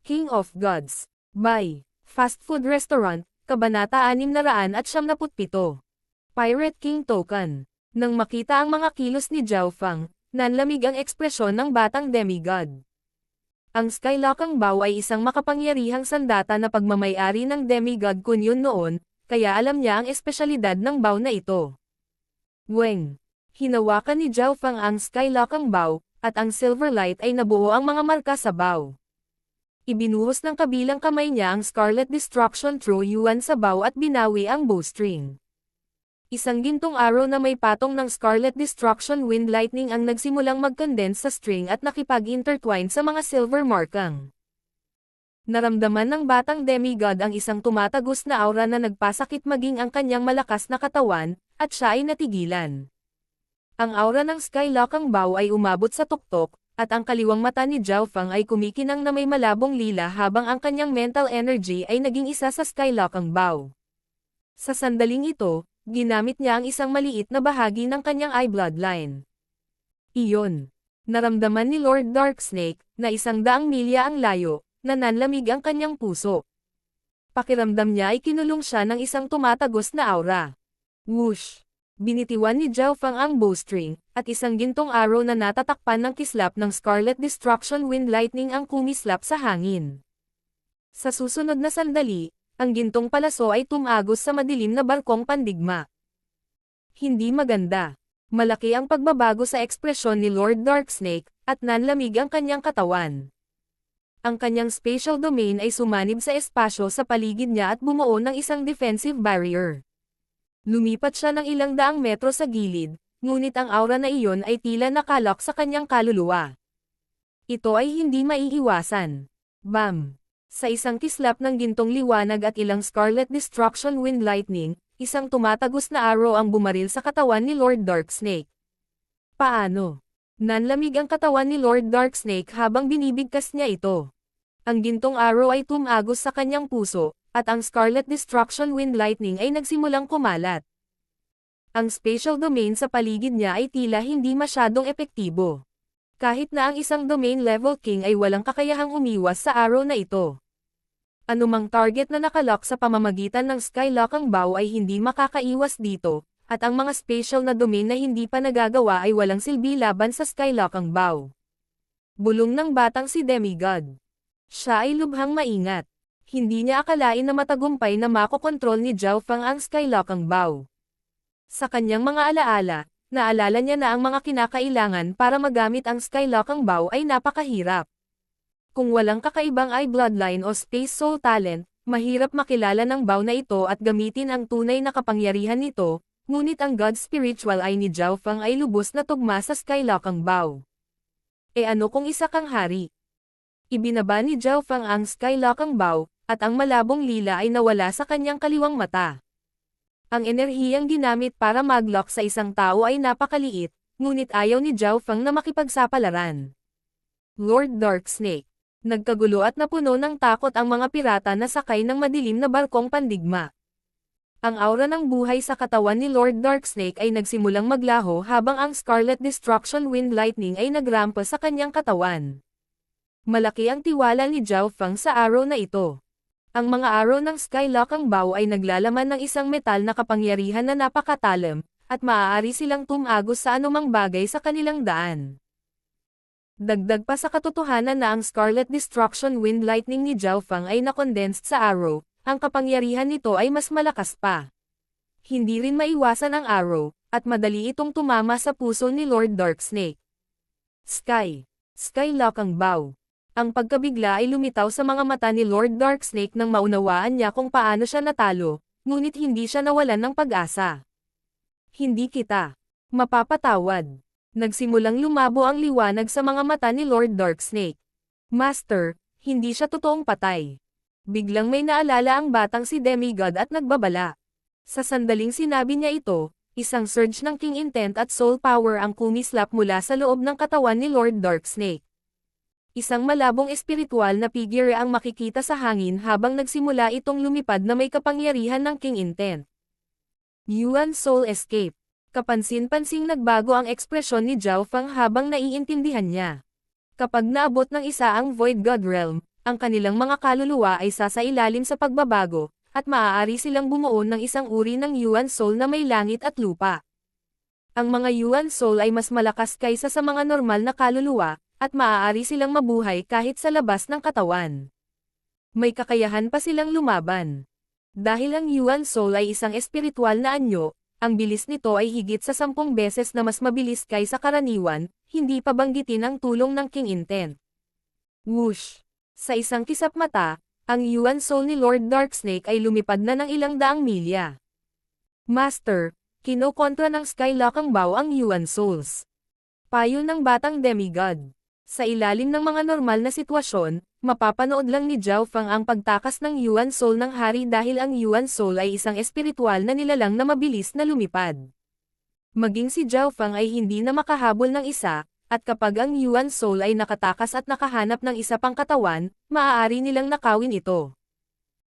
King of Gods. By Fast Food Restaurant, Kabanata 677. Pirate King Token. Nang makita ang mga kilos ni Zhao Fang, nanlamig ang ekspresyon ng batang demigod. Ang Skylocking Bow ay isang makapangyarihang sandata na pagmamayari ng demigod Kun Yun noon, kaya alam niya ang espesyalidad ng bow na ito. Weng. Hinawakan ni Zhao Fang ang Skylocking Bow, at ang silver light ay nabuo ang mga marka sa bow. Ibinuhos ng kabilang kamay niya ang Scarlet Destruction True Yuan sa bow at binawi ang bowstring. Isang gintong arrow na may patong ng Scarlet Destruction Wind Lightning ang nagsimulang mag-condense sa string at nakipag-intertwine sa mga silver markang. Naramdaman ng batang demigod ang isang tumatagos na aura na nagpasakit maging ang kanyang malakas na katawan, at siya ay natigilan. Ang aura ng Skylocking Bow ay umabot sa tuktok, at ang kaliwang mata ni Zhao Fang ay kumikinang na may malabong lila habang ang kanyang mental energy ay naging isa sa Skylocking Bow. Sa sandaling ito, ginamit niya ang isang maliit na bahagi ng kanyang eye bloodline. Iyon. Naramdaman ni Lord Darksnake, na 100 milya ang layo, na nanlamig ang kanyang puso. Pakiramdam niya ay kinulong siya ng isang tumatagos na aura. Whoosh! Binitiwan ni Zhao Fang ang bowstring, at isang gintong arrow na natatakpan ng kislap ng Scarlet Destruction Wind Lightning ang kumislap sa hangin. Sa susunod na sandali, ang gintong palaso ay tumagos sa madilim na barkong pandigma. Hindi maganda. Malaki ang pagbabago sa ekspresyon ni Lord Darksnake, at nanlamig ang kanyang katawan. Ang kanyang spatial domain ay sumanib sa espasyo sa paligid niya at bumuo ng isang defensive barrier. Lumipat siya ng ilang daang metro sa gilid, ngunit ang aura na iyon ay tila nakalok sa kanyang kaluluwa. Ito ay hindi maiiwasan. Bam! Sa isang kislap ng gintong liwanag at ilang Scarlet Destruction Wind Lightning, isang tumatagos na arrow ang bumaril sa katawan ni Lord Darksnake. Paano? Nanlamig ang katawan ni Lord Darksnake habang binibigkas niya ito. Ang gintong arrow ay tumagos sa kanyang puso, at ang Scarlet Destruction Wind Lightning ay nagsimulang kumalat. Ang spatial domain sa paligid niya ay tila hindi masyadong epektibo. Kahit na ang isang domain level king ay walang kakayahang umiwas sa arrow na ito. Anumang target na nakalock sa pamamagitan ng Skylocking Bow ay hindi makakaiwas dito, at ang mga spatial na domain na hindi pa nagagawa ay walang silbi laban sa Skylocking Bow. Bulong ng batang si Demigod. Siya ay lubhang maingat. Hindi niya akalain na matagumpay na makokontrol ni Zhao Fang ang Skylocking Bow. Sa kanyang mga alaala, naalala niya na ang mga kinakailangan para magamit ang Skylocking Bow ay napakahirap. Kung walang kakaibang eye bloodline o space soul talent, mahirap makilala ng bow na ito at gamitin ang tunay na kapangyarihan nito, ngunit ang God Spiritual Eye ni Zhao Fang ay lubos na tugma sa Skylocking Bow. E ano kung isa kang hari? Ibinaba ni Zhao Fang ang Skylocking Bow, at ang malabong lila ay nawala sa kanyang kaliwang mata. Ang enerhiyang ginamit para mag-lock sa isang tao ay napakaliit, ngunit ayaw ni Zhao Fang na makipagsapalaran. Lord Darksnake. Nagkagulo at napuno ng takot ang mga pirata na sakay ng madilim na barkong pandigma. Ang aura ng buhay sa katawan ni Lord Darksnake ay nagsimulang maglaho habang ang Scarlet Destruction Wind Lightning ay nagrampa sa kanyang katawan. Malaki ang tiwala ni Zhao Fang sa arrow na ito. Ang mga arrow ng Skylocking Bow ay naglalaman ng isang metal na kapangyarihan na napakatalim, at maaari silang tumagos sa anumang bagay sa kanilang daan. Dagdag pa sa katotohanan na ang Scarlet Destruction Wind Lightning ni Zhao Fang ay nakondensed sa arrow, ang kapangyarihan nito ay mas malakas pa. Hindi rin maiwasan ang arrow, at madali itong tumama sa puso ni Lord Darksnake. Skylocking Bow. Ang pagkabigla ay lumitaw sa mga mata ni Lord Darksnake nang maunawaan niya kung paano siya natalo, ngunit hindi siya nawalan ng pag-asa. Hindi kita mapapatawad. Nagsimulang lumabo ang liwanag sa mga mata ni Lord Darksnake. Master, hindi siya totoong patay. Biglang may naalala ang batang si Demigod at nagbabala. Sa sandaling sinabi niya ito, isang surge ng King Intent at Soul Power ang kumislap mula sa loob ng katawan ni Lord Darksnake. Isang malabong espiritual na figure ang makikita sa hangin habang nagsimula itong lumipad na may kapangyarihan ng King Intent. Yuan Soul Escape. Kapansin-pansing nagbago ang ekspresyon ni Zhao Fang habang naiintindihan niya. Kapag naabot ng isa ang Void God Realm, ang kanilang mga kaluluwa ay sasailalim sa pagbabago, at maaari silang bumuo ng isang uri ng Yuan Soul na may langit at lupa. Ang mga Yuan Soul ay mas malakas kaysa sa mga normal na kaluluwa, at maaari silang mabuhay kahit sa labas ng katawan. May kakayahan pa silang lumaban. Dahil ang Yuan Soul ay isang espiritual na anyo, ang bilis nito ay higit sa 10 beses na mas mabilis kaysa karaniwan, hindi pa banggitin ang tulong ng King Intent. Whoosh! Sa isang kisap mata, ang Yuan Soul ni Lord Darksnake ay lumipad na ng ilang daang milya. Master, kinokontra ng Skylock Bao ang Yuan Souls. Payo ng batang demigod. Sa ilalim ng mga normal na sitwasyon, mapapanood lang ni Zhao Feng ang pagtakas ng Yuan Soul ng hari dahil ang Yuan Soul ay isang espiritual na nilalang na mabilis na lumipad. Maging si Zhao Feng ay hindi na makahabol ng isa, at kapag ang Yuan Soul ay nakatakas at nakahanap ng isa pang katawan, maaari nilang nakawin ito.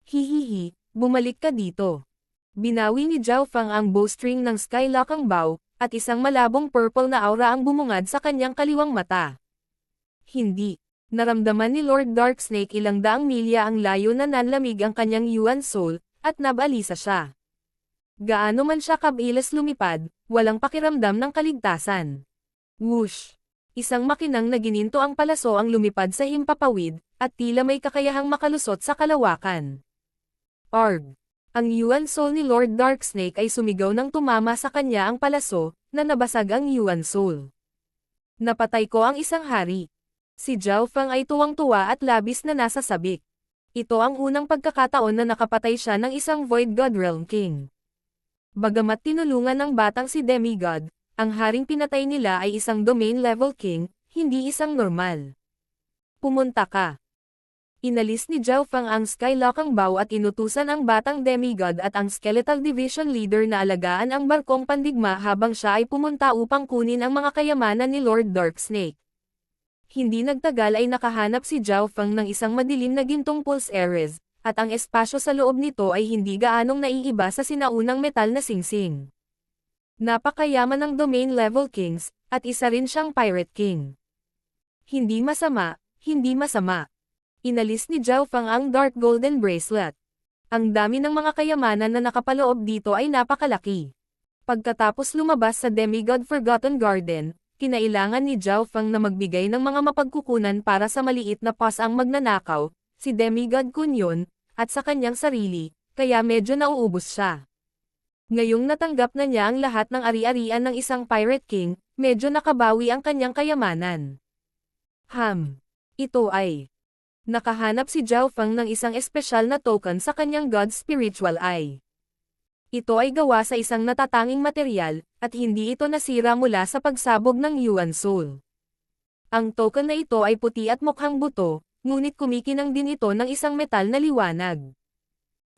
Hihihi, bumalik ka dito. Binawi ni Zhao Feng ang bowstring ng Skylock Bao, at isang malabong purple na aura ang bumungad sa kanyang kaliwang mata. Hindi. Naramdaman ni Lord Darksnake ilang daang milya ang layo na nanlamig ang kanyang Yuan Soul, at nabalisa siya. Gaano man siya kabilis lumipad, walang pakiramdam ng kaligtasan. Whoosh! Isang makinang na gininto ang palaso ang lumipad sa himpapawid, at tila may kakayahang makalusot sa kalawakan. Arg! Ang Yuan Soul ni Lord Darksnake ay sumigaw nang tumama sa kanya ang palaso, na nabasag ang Yuan Soul. Napatay ko ang isang hari. Si Zhao Feng ay tuwang-tuwa at labis na nasa sabik. Ito ang unang pagkakataon na nakapatay siya ng isang Void God Realm King. Bagamat tinulungan ng batang si Demigod, ang haring pinatay nila ay isang Domain Level King, hindi isang normal. Pumunta ka. Inalis ni Zhao Feng ang Skylock Bao at inutusan ang batang Demigod at ang Skeletal Division Leader na alagaan ang barkong pandigma habang siya ay pumunta upang kunin ang mga kayamanan ni Lord Darksnake. Hindi nagtagal ay nakahanap si Zhao Feng ng isang madilim na gintong pulse Ares, at ang espasyo sa loob nito ay hindi gaanong naiiba sa sinaunang metal na singsing. Napakayaman ng Domain Level Kings, at isa rin siyang Pirate King. Hindi masama, hindi masama. Inalis ni Zhao Feng ang Dark Golden Bracelet. Ang dami ng mga kayamanan na nakapaloob dito ay napakalaki. Pagkatapos lumabas sa Demigod Forgotten Garden, kinailangan ni Zhao Feng na magbigay ng mga mapagkukunan para sa maliit na pas ang magnanakaw, si Demigod Kunyon, at sa kanyang sarili, kaya medyo nauubos siya. Ngayong natanggap na niya ang lahat ng ari-arian ng isang Pirate King, medyo nakabawi ang kanyang kayamanan. Ito ay. Nakahanap si Zhao Feng ng isang espesyal na token sa kanyang God's Spiritual Eye. Ito ay gawa sa isang natatanging material, at hindi ito nasira mula sa pagsabog ng Yuan Soul. Ang token na ito ay puti at mukhang buto, ngunit kumikinang din ito ng isang metal na liwanag.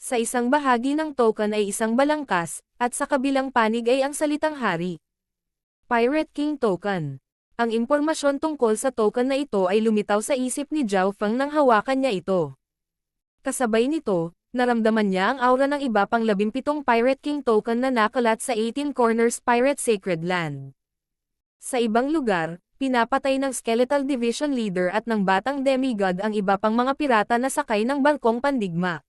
Sa isang bahagi ng token ay isang balangkas, at sa kabilang panig ay ang salitang hari. Pirate King Token. Ang impormasyon tungkol sa token na ito ay lumitaw sa isip ni Zhao Feng nang hawakan niya ito. Kasabay nito, naramdaman niya ang aura ng iba pang 17 Pirate King token na nakalat sa 18 Corners Pirate Sacred Land. Sa ibang lugar, pinapatay ng Skeletal Division Leader at ng batang Demigod ang iba pang mga pirata na sakay ng barkong pandigma.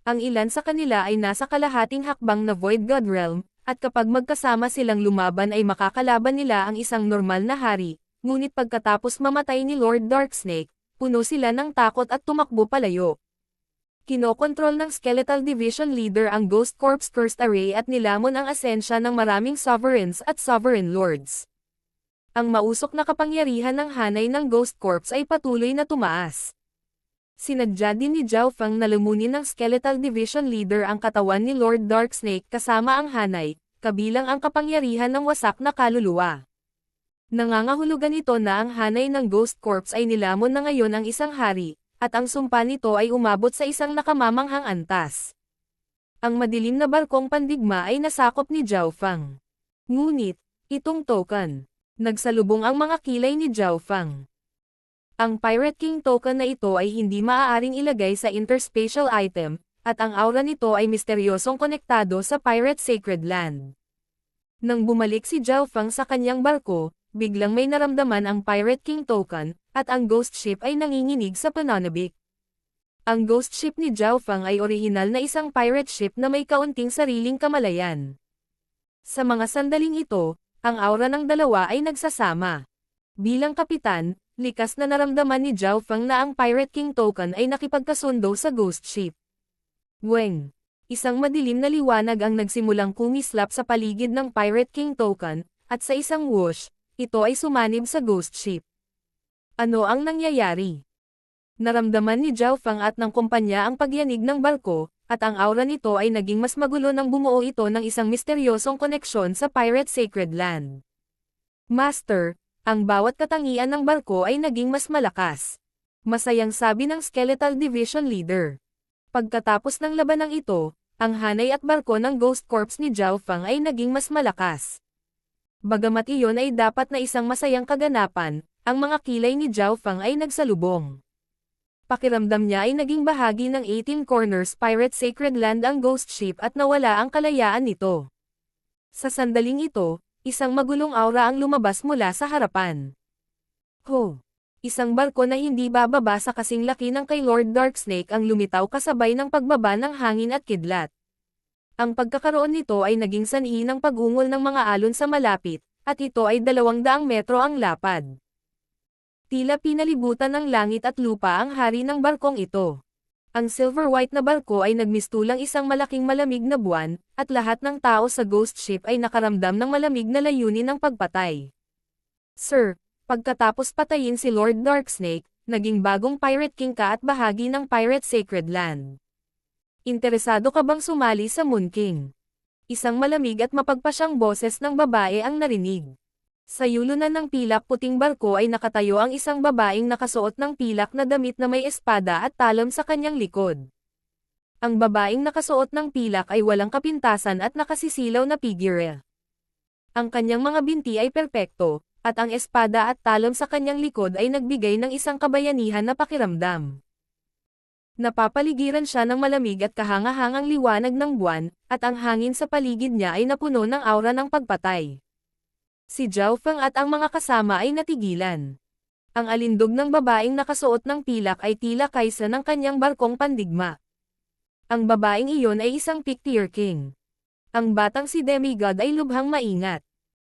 Ang ilan sa kanila ay nasa kalahating hakbang na Void God Realm, at kapag magkasama silang lumaban ay makakalaban nila ang isang normal na hari, ngunit pagkatapos mamatay ni Lord Darksnake, puno sila ng takot at tumakbo palayo. Kinokontrol ng Skeletal Division Leader ang Ghost Corps Cursed Array at nilamon ang asensya ng maraming Sovereigns at Sovereign Lords. Ang mausok na kapangyarihan ng hanay ng Ghost Corps ay patuloy na tumaas. Sinadya din ni Zhao Feng na lumunin ng Skeletal Division Leader ang katawan ni Lord Darksnake kasama ang hanay, kabilang ang kapangyarihan ng wasak na kaluluwa. Nangangahulugan ito na ang hanay ng Ghost Corps ay nilamon na ngayon ang isang hari, at ang sumpa nito ay umabot sa isang nakamamanghang antas. Ang madilim na barkong pandigma ay nasakop ni Zhao Feng. Ngunit, itong token, nagsalubong ang mga kilay ni Zhao Feng. Ang Pirate King token na ito ay hindi maaaring ilagay sa interspatial item, at ang aura nito ay misteryosong konektado sa Pirate Sacred Land. Nang bumalik si Zhao Feng sa kanyang barko, biglang may naramdaman ang Pirate King token, at ang ghost ship ay nanginginig sa pananabik. Ang ghost ship ni Zhao Feng ay orihinal na isang pirate ship na may kaunting sariling kamalayan. Sa mga sandaling ito, ang aura ng dalawa ay nagsasama. Bilang kapitan, likas na naramdaman ni Zhao Feng na ang Pirate King token ay nakipagkasundo sa ghost ship. Weng! Isang madilim na liwanag ang nagsimulang kumislap sa paligid ng Pirate King token, at sa isang whoosh, ito ay sumanib sa ghost ship. Ano ang nangyayari? Naramdaman ni Zhao Feng at ng kumpanya ang pagyanig ng barko, at ang aura nito ay naging mas magulo nang bumuo ito ng isang misteryosong koneksyon sa Pirate Sacred Land. Master, ang bawat katangian ng barko ay naging mas malakas. Masayang sabi ng Skeletal Division Leader. Pagkatapos ng labanang ito, ang hanay at barko ng Ghost Corps ni Zhao Feng ay naging mas malakas. Bagamat iyon ay dapat na isang masayang kaganapan, ang mga kilay ni Zhao Feng ay nagsalubong. Pakiramdam niya ay naging bahagi ng 18 Corners Pirate Sacred Land ang ghost ship at nawala ang kalayaan nito. Sa sandaling ito, isang magulong aura ang lumabas mula sa harapan. Ho! Isang barko na hindi bababa sa kasing laki ng kay Lord Darksnake ang lumitaw kasabay ng pagbaba ng hangin at kidlat. Ang pagkakaroon nito ay naging sanhi ng pag-ungol ng mga alon sa malapit, at ito ay 200 metro ang lapad. Tila pinalibutan ng langit at lupa ang hari ng barkong ito. Ang silver-white na barko ay nagmistulang isang malaking malamig na buwan, at lahat ng tao sa ghost ship ay nakaramdam ng malamig na layunin ng pagpatay. Sir, pagkatapos patayin si Lord Darksnake, naging bagong Pirate King ka at bahagi ng Pirate Sacred Land. Interesado ka bang sumali sa Moon King? Isang malamig at mapagpasyang boses ng babae ang narinig. Sa yulunan ng pilak puting barko ay nakatayo ang isang babaeng nakasuot ng pilak na damit na may espada at talam sa kanyang likod. Ang babaeng nakasuot ng pilak ay walang kapintasan at nakasisilaw na figure. Ang kanyang mga binti ay perpekto, at ang espada at talam sa kanyang likod ay nagbigay ng isang kabayanihan na pakiramdam. Napapaligiran siya ng malamig at kahangahangang liwanag ng buwan, at ang hangin sa paligid niya ay napuno ng aura ng pagpatay. Si Zhao Feng at ang mga kasama ay natigilan. Ang alindog ng babaeng nakasuot ng pilak ay tila kaysa ng kanyang barkong pandigma. Ang babaeng iyon ay isang Pictier King. Ang batang si Demigod ay lubhang maingat.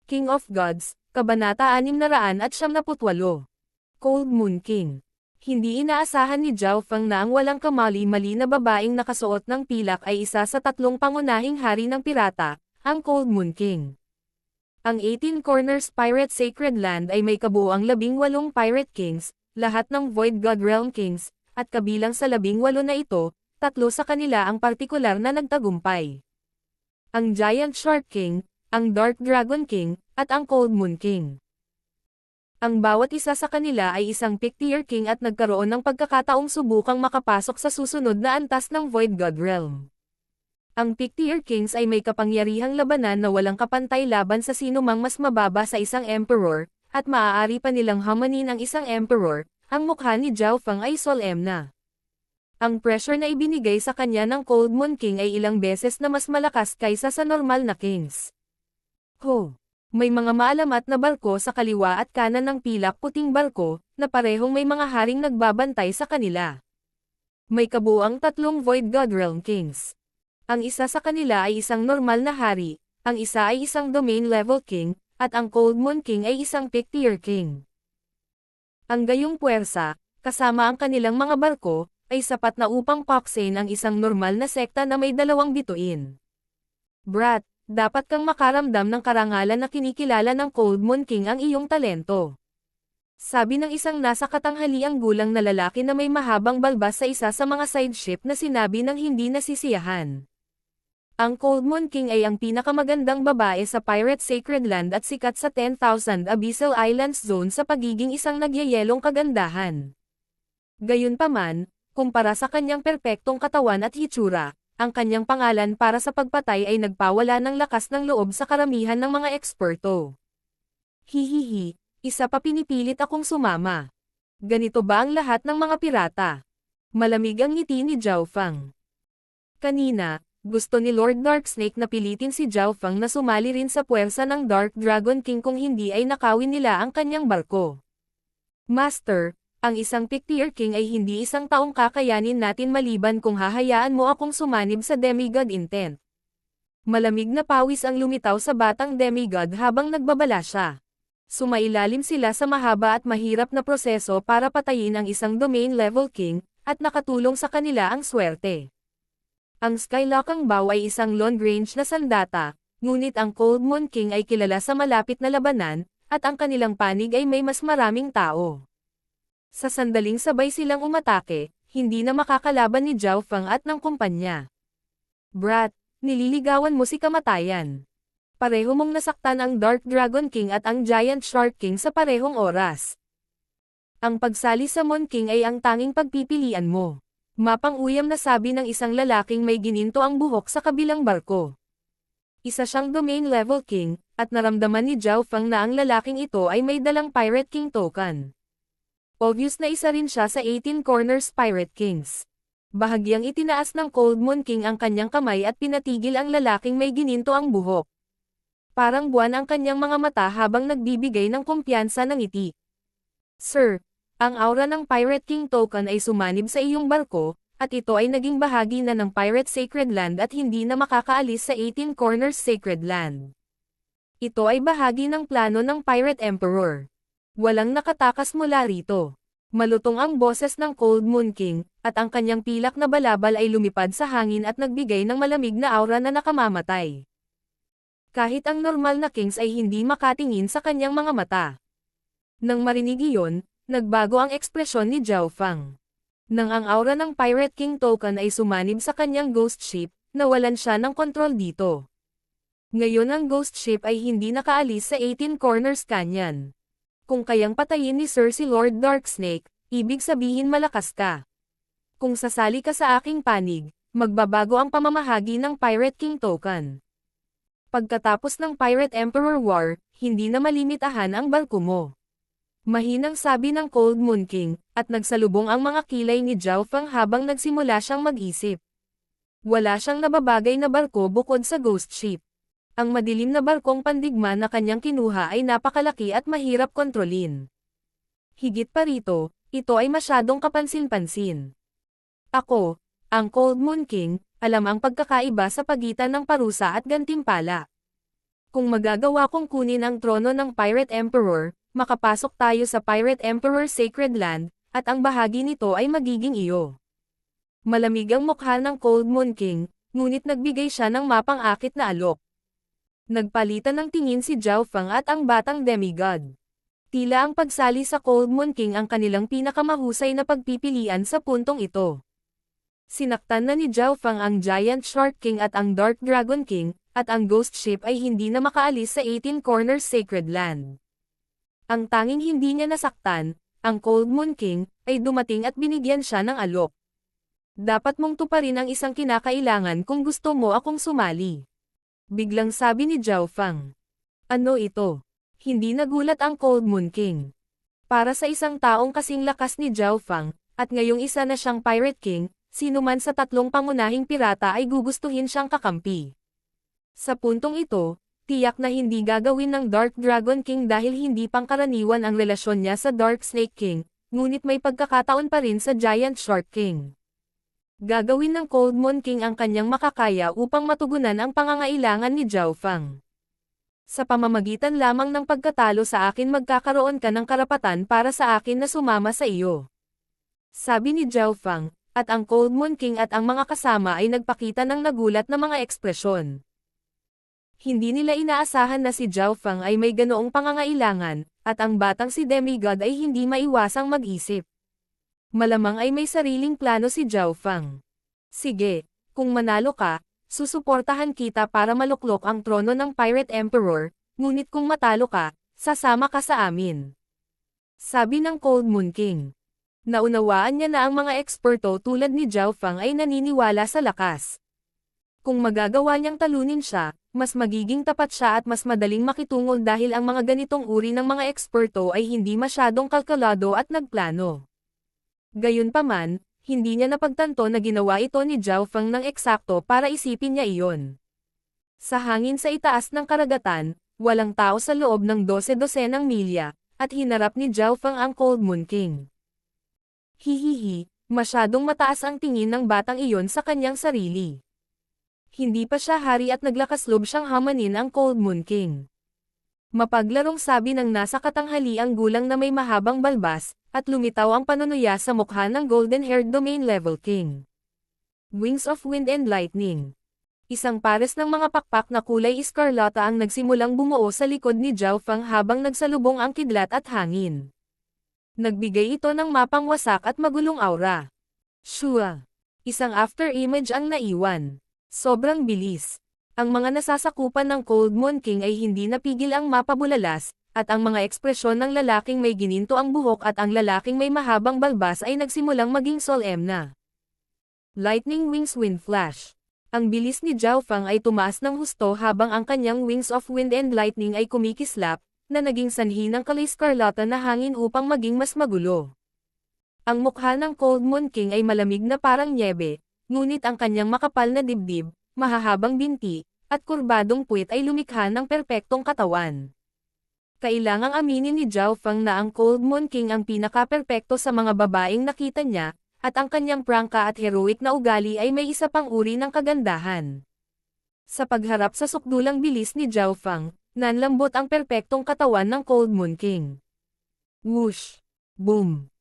King of Gods, Kabanata 678. Cold Moon King. Hindi inaasahan ni Zhao Feng na ang walang kamali-mali na babaeng nakasuot ng pilak ay isa sa 3 pangunahing hari ng pirata, ang Cold Moon King. Ang 18 Corners Pirate Sacred Land ay may kabuuang 18 Pirate Kings, lahat ng Void God Realm Kings, at kabilang sa 18 na ito, 3 sa kanila ang partikular na nagtagumpay. Ang Giant Shark King, ang Dark Dragon King, at ang Cold Moon King. Ang bawat isa sa kanila ay isang Pictier King at nagkaroon ng pagkakataong subukang makapasok sa susunod na antas ng Void God Realm. Ang Pictier Kings ay may kapangyarihang labanan na walang kapantay laban sa sinumang mas mababa sa isang emperor, at maaari pa nilang hamanin ang isang emperor. Ang mukha ni Zhao Feng ay solemna. Ang pressure na ibinigay sa kanya ng Cold Moon King ay ilang beses na mas malakas kaysa sa normal na kings. Ho! May mga maalamat na barko sa kaliwa at kanan ng pilak puting barko, na parehong may mga haring nagbabantay sa kanila. May kabuuang 3 Void God Realm Kings. Ang isa sa kanila ay isang normal na hari, ang isa ay isang Domain Level King, at ang Cold Moon King ay isang Pictier King. Ang gayong puwersa, kasama ang kanilang mga barko, ay sapat na upang paksain ang isang normal na sekta na may 2 bituin. Brat, dapat kang makaramdam ng karangalan na kinikilala ng Cold Moon King ang iyong talento. Sabi ng isang nasa katanghaliang gulang na lalaki na may mahabang balbas sa isa sa mga side ship na sinabi ng hindi nasisiyahan. Ang Cold Moon King ay ang pinakamagandang babae sa Pirate Sacred Land at sikat sa 10,000 Abyssal Islands Zone sa pagiging isang nagyayelong kagandahan. Gayunpaman, kumpara sa kanyang perpektong katawan at hitsura, ang kanyang pangalan para sa pagpatay ay nagpawala ng lakas ng loob sa karamihan ng mga eksperto. Hihihi, isa pa pinipilit akong sumama. Ganito ba ang lahat ng mga pirata? Malamig ang ngiti ni Zhao Feng. Kanina, gusto ni Lord Darksnake na pilitin si Zhao Feng na sumali rin sa puwersa ng Dark Dragon King kung hindi ay nakawin nila ang kanyang barko. Master, ang isang Pictier King ay hindi isang taong kakayanin natin maliban kung hahayaan mo akong sumanib sa demigod intent. Malamig na pawis ang lumitaw sa batang demigod habang nagbabala siya. Sumailalim sila sa mahaba at mahirap na proseso para patayin ang isang domain-level king, at nakatulong sa kanila ang swerte. Ang Skylocking Bow ay isang long-range na sandata, ngunit ang Cold Moon King ay kilala sa malapit na labanan, at ang kanilang panig ay may mas maraming tao. Sa sandaling sabay silang umatake, hindi na makakalaban ni Zhao Feng at ng kumpanya. Brat, nililigawan mo si kamatayan. Pareho mong nasaktan ang Dark Dragon King at ang Giant Shark King sa parehong oras. Ang pagsali sa Moon King ay ang tanging pagpipilian mo. Mapang-uyam na sabi ng isang lalaking may gininto ang buhok sa kabilang barko. Isa siyang domain level king, at naramdaman ni Zhao Feng na ang lalaking ito ay may dalang Pirate King token. Obvious na isa rin siya sa 18 Corners Pirate Kings. Bahagyang itinaas ng Cold Moon King ang kanyang kamay at pinatigil ang lalaking may gininto ang buhok. Parang buwan ang kanyang mga mata habang nagbibigay ng kumpiyansa ng ngiti. Sir, ang aura ng Pirate King token ay sumanib sa iyong barko, at ito ay naging bahagi na ng Pirate Sacred Land at hindi na makakaalis sa 18 Corners Sacred Land. Ito ay bahagi ng plano ng Pirate Emperor. Walang nakatakas mula rito. Malutong ang boses ng Cold Moon King, at ang kanyang pilak na balabal ay lumipad sa hangin at nagbigay ng malamig na aura na nakamamatay. Kahit ang normal na kings ay hindi makatingin sa kanyang mga mata. Nang marinig iyon, nagbago ang ekspresyon ni Zhao Feng. Nang ang aura ng Pirate King token ay sumanib sa kanyang ghost ship, nawalan siya ng kontrol dito. Ngayon ang ghost ship ay hindi nakaalis sa 18 Corners Canyon. Kung kayang patayin ni Sir si Lord Darksnake, ibig sabihin malakas ka. Kung sasali ka sa aking panig, magbabago ang pamamahagi ng Pirate King token. Pagkatapos ng Pirate Emperor War, hindi na malimitahan ang barko mo. Mahinang sabi ng Cold Moon King, at nagsalubong ang mga kilay ni Zhao Feng habang nagsimula siyang mag-isip. Wala siyang nababagay na barko bukod sa ghost ship. Ang madilim na barkong pandigma na kanyang kinuha ay napakalaki at mahirap kontrolin. Higit pa rito, ito ay masyadong kapansin-pansin. Ako, ang Cold Moon King, alam ang pagkakaiba sa pagitan ng parusa at gantimpala. Kung magagawa kong kunin ang trono ng Pirate Emperor, makapasok tayo sa Pirate Emperor Sacred Land, at ang bahagi nito ay magiging iyo. Malamig ang mukha ng Cold Moon King, ngunit nagbigay siya ng mapang-akit na alok. Nagpalitan ng tingin si Zhao Feng at ang batang demigod. Tila ang pagsali sa Cold Moon King ang kanilang pinakamahusay na pagpipilian sa puntong ito. Sinaktan na ni Zhao Feng ang Giant Shark King at ang Dark Dragon King, at ang Ghost Ship ay hindi na makaalis sa 18 Corners Sacred Land. Ang tanging hindi niya nasaktan, ang Cold Moon King, ay dumating at binigyan siya ng alok. Dapat mong tuparin ang isang kinakailangan kung gusto mo akong sumali. Biglang sabi ni Zhao Feng. Ano ito? Hindi nagulat ang Cold Moon King. Para sa isang taong kasing lakas ni Zhao Feng, at ngayong isa na siyang Pirate King, sino man sa tatlong pangunahing pirata ay gugustuhin siyang kakampi. Sa puntong ito, tiyak na hindi gagawin ng Dark Dragon King dahil hindi pangkaraniwan ang relasyon niya sa Dark Snake King, ngunit may pagkakataon pa rin sa Giant Shark King. Gagawin ng Cold Moon King ang kanyang makakaya upang matugunan ang pangangailangan ni Zhao Feng. Sa pamamagitan lamang ng pagkatalo sa akin magkakaroon ka ng karapatan para sa akin na sumama sa iyo. Sabi ni Zhao Feng, at ang Cold Moon King at ang mga kasama ay nagpakita ng nagulat na mga ekspresyon. Hindi nila inaasahan na si Zhao Feng ay may ganoong pangangailangan, at ang batang si Demigod ay hindi maiwasang mag-isip. Malamang ay may sariling plano si Zhao Feng. Sige, kung manalo ka, susuportahan kita para maluklok ang trono ng Pirate Emperor, ngunit kung matalo ka, sasama ka sa amin. Sabi ng Cold Moon King. Naunawaan niya na ang mga eksperto tulad ni Zhao Feng ay naniniwala sa lakas. Kung magagawa niyang talunin siya, mas magiging tapat siya at mas madaling makitungol dahil ang mga ganitong uri ng mga eksperto ay hindi masyadong kalkulado at nagplano. Gayunpaman, hindi niya napagtanto na ginawa ito ni Zhao Feng ng eksakto para isipin niya iyon. Sa hangin sa itaas ng karagatan, walang tao sa loob ng 12-12 milya, at hinarap ni Zhao Feng ang Cold Moon King. Hihihi, masyadong mataas ang tingin ng batang iyon sa kanyang sarili. Hindi pa siya hari at naglakas loob siyang hamanin ang Cold Moon King. Mapaglarong sabi ng nasa katanghaliang gulang na may mahabang balbas, at lumitaw ang panunuya sa mukha ng golden-haired domain level king. Wings of Wind and Lightning. Isang pares ng mga pakpak na kulay iskarlata ang nagsimulang bumuo sa likod ni Zhao Feng habang nagsalubong ang kidlat at hangin. Nagbigay ito ng mapangwasak at magulong aura. Shua! Isang after-image ang naiwan. Sobrang bilis. Ang mga nasasakupan ng Cold Moon King ay hindi napigil ang mapabulalas, at ang mga ekspresyon ng lalaking may gininto ang buhok at ang lalaking may mahabang balbas ay nagsimulang maging solemn. Lightning Wings Wind Flash. Ang bilis ni Zhao Feng ay tumaas ng husto habang ang kanyang Wings of Wind and Lightning ay kumikislap, na naging sanhi ng kalay-skarlata na hangin upang maging mas magulo. Ang mukha ng Cold Moon King ay malamig na parang nyebe, ngunit ang kanyang makapal na dibdib, mahahabang binti, at kurbadong puwit ay lumikha ng perpektong katawan. Kailangang aminin ni Zhao Feng na ang Cold Moon King ang pinaka-perpekto sa mga babaeng nakita niya, at ang kanyang prangka at heroic na ugali ay may isa pang uri ng kagandahan. Sa pagharap sa sukdulang bilis ni Zhao Feng, nanlambot ang perpektong katawan ng Cold Moon King. Whoosh! Boom!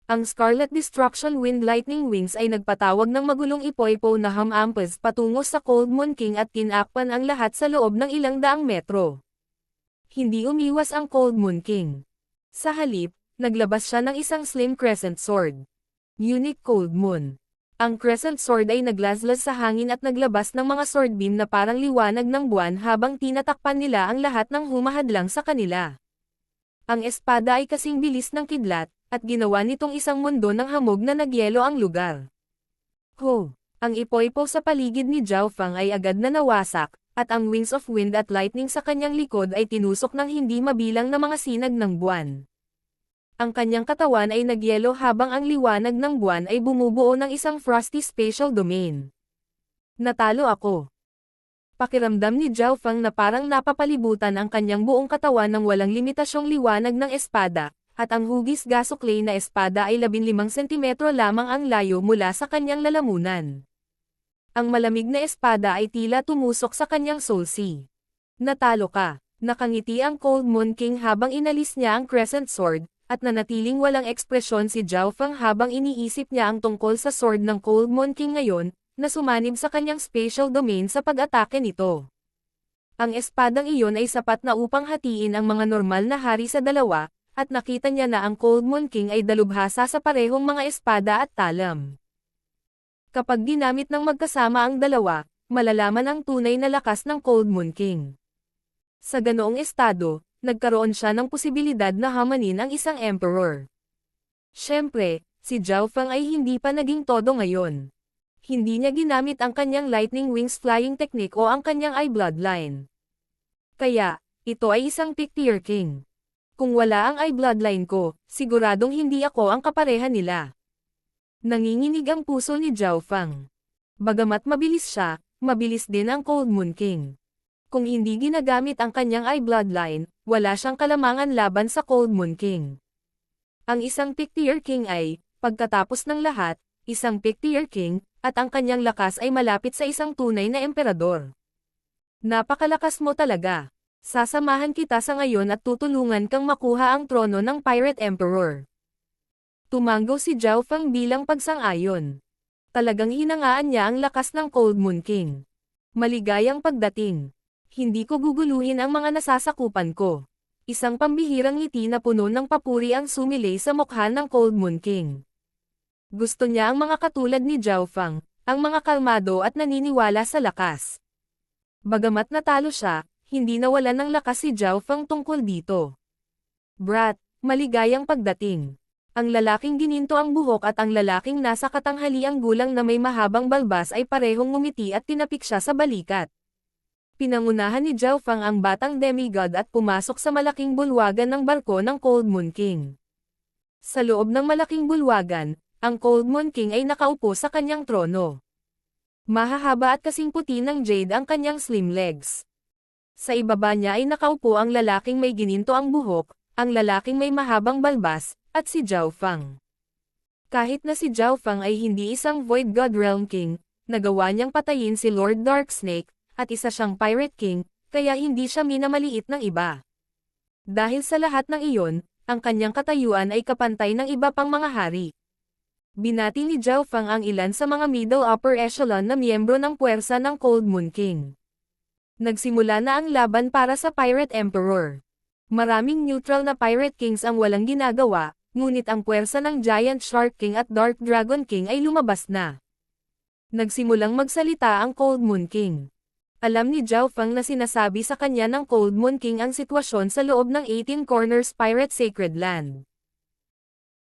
Ang Scarlet Destruction Wind Lightning Wings ay nagpatawag ng magulong ipoy-po na hamampas patungo sa Cold Moon King at tinakpan ang lahat sa loob ng ilang daang metro. Hindi umiwas ang Cold Moon King. Sa halip, naglabas siya ng isang slim crescent sword. Unique Cold Moon. Ang crescent sword ay naglaslas sa hangin at naglabas ng mga sword beam na parang liwanag ng buwan habang tinatakpan nila ang lahat ng humahadlang sa kanila. Ang espada ay kasing bilis ng kidlat, at ginawa nitong isang mundo ng hamog na nagyelo ang lugar. Ho! Ang ipoy-po sa paligid ni Zhao Feng ay agad na nawasak, at ang Wings of Wind at Lightning sa kanyang likod ay tinusok ng hindi mabilang na mga sinag ng buwan. Ang kanyang katawan ay nagyelo habang ang liwanag ng buwan ay bumubuo ng isang frosty spatial domain. Natalo ako. Pakiramdam ni Zhao Feng na parang napapalibutan ang kanyang buong katawan ng walang limitasyong liwanag ng espada, at ang hugis gasoklay na espada ay 15 sentimetro lamang ang layo mula sa kanyang lalamunan. Ang malamig na espada ay tila tumusok sa kanyang soul sea. Natalo ka. Nakangiti ang Cold Moon King habang inalis niya ang crescent sword, at nanatiling walang ekspresyon si Zhao Feng habang iniisip niya ang tungkol sa sword ng Cold Moon King ngayon, na sumanib sa kanyang spatial domain sa pag-atake nito. Ang espadang iyon ay sapat na upang hatiin ang mga normal na hari sa dalawa, at nakita niya na ang Cold Moon King ay dalubhasa sa parehong mga espada at talam. Kapag ginamit ng magkasama ang dalawa, malalaman ang tunay na lakas ng Cold Moon King. Sa ganoong estado, nagkaroon siya ng posibilidad na hamanin ang isang emperor. Siyempre, si Zhao Feng ay hindi pa naging todo ngayon. Hindi niya ginamit ang kanyang Lightning Wings Flying Technique o ang kanyang Eye Bloodline. Kaya, ito ay isang Tier King. Kung wala ang Eye Bloodline ko, siguradong hindi ako ang kapareha nila. Nanginginig ang puso ni Zhao Feng. Bagamat mabilis siya, mabilis din ang Cold Moon King. Kung hindi ginagamit ang kanyang Eye Bloodline, wala siyang kalamangan laban sa Cold Moon King. Ang isang Tier King ay, pagkatapos ng lahat, isang Tier King, at ang kanyang lakas ay malapit sa isang tunay na emperador. Napakalakas mo talaga. Sasamahan kita sa ngayon at tutulungan kang makuha ang trono ng Pirate Emperor. Tumango si Zhao Feng bilang pagsang-ayon. Talagang hinangaan niya ang lakas ng Cold Moon King. Maligayang pagdating. Hindi ko guguluhin ang mga nasasakupan ko. Isang pambihirang ngiti na puno ng papuri ang sumilay sa mukha ng Cold Moon King. Gusto niya ang mga katulad ni Zhao Feng, ang mga kalmado at naniniwala sa lakas. Bagamat natalo siya, hindi nawalan ng lakas si Zhao Feng tungkol dito. Brat, maligayang pagdating. Ang lalaking gininto ang buhok at ang lalaking nasa katanghaliang gulang na may mahabang balbas ay parehong ngumiti at tinapik siya sa balikat. Pinangunahan ni Zhao Feng ang batang demigod at pumasok sa malaking bulwagan ng barko ng Cold Moon King. Sa loob ng malaking bulwagan, ang Cold Moon King ay nakaupo sa kanyang trono. Mahahaba at kasing puti ng jade ang kanyang slim legs. Sa ibaba niya ay nakaupo ang lalaking may gininto ang buhok, ang lalaking may mahabang balbas, at si Zhao Fang. Kahit na si Zhao Fang ay hindi isang Void God Realm King, nagawa niyang patayin si Lord Darksnake, at isa siyang Pirate King, kaya hindi siya minamaliit ng iba. Dahil sa lahat ng iyon, ang kanyang katayuan ay kapantay ng iba pang mga hari. Binati ni Zhao Fang ang ilan sa mga middle upper echelon na miyembro ng puwersa ng Cold Moon King. Nagsimula na ang laban para sa Pirate Emperor. Maraming neutral na Pirate Kings ang walang ginagawa, ngunit ang puwersa ng Giant Shark King at Dark Dragon King ay lumabas na. Nagsimulang magsalita ang Cold Moon King. Alam ni Zhao Fang na sinasabi sa kanya ng Cold Moon King ang sitwasyon sa loob ng 18 Corners Pirate Sacred Land.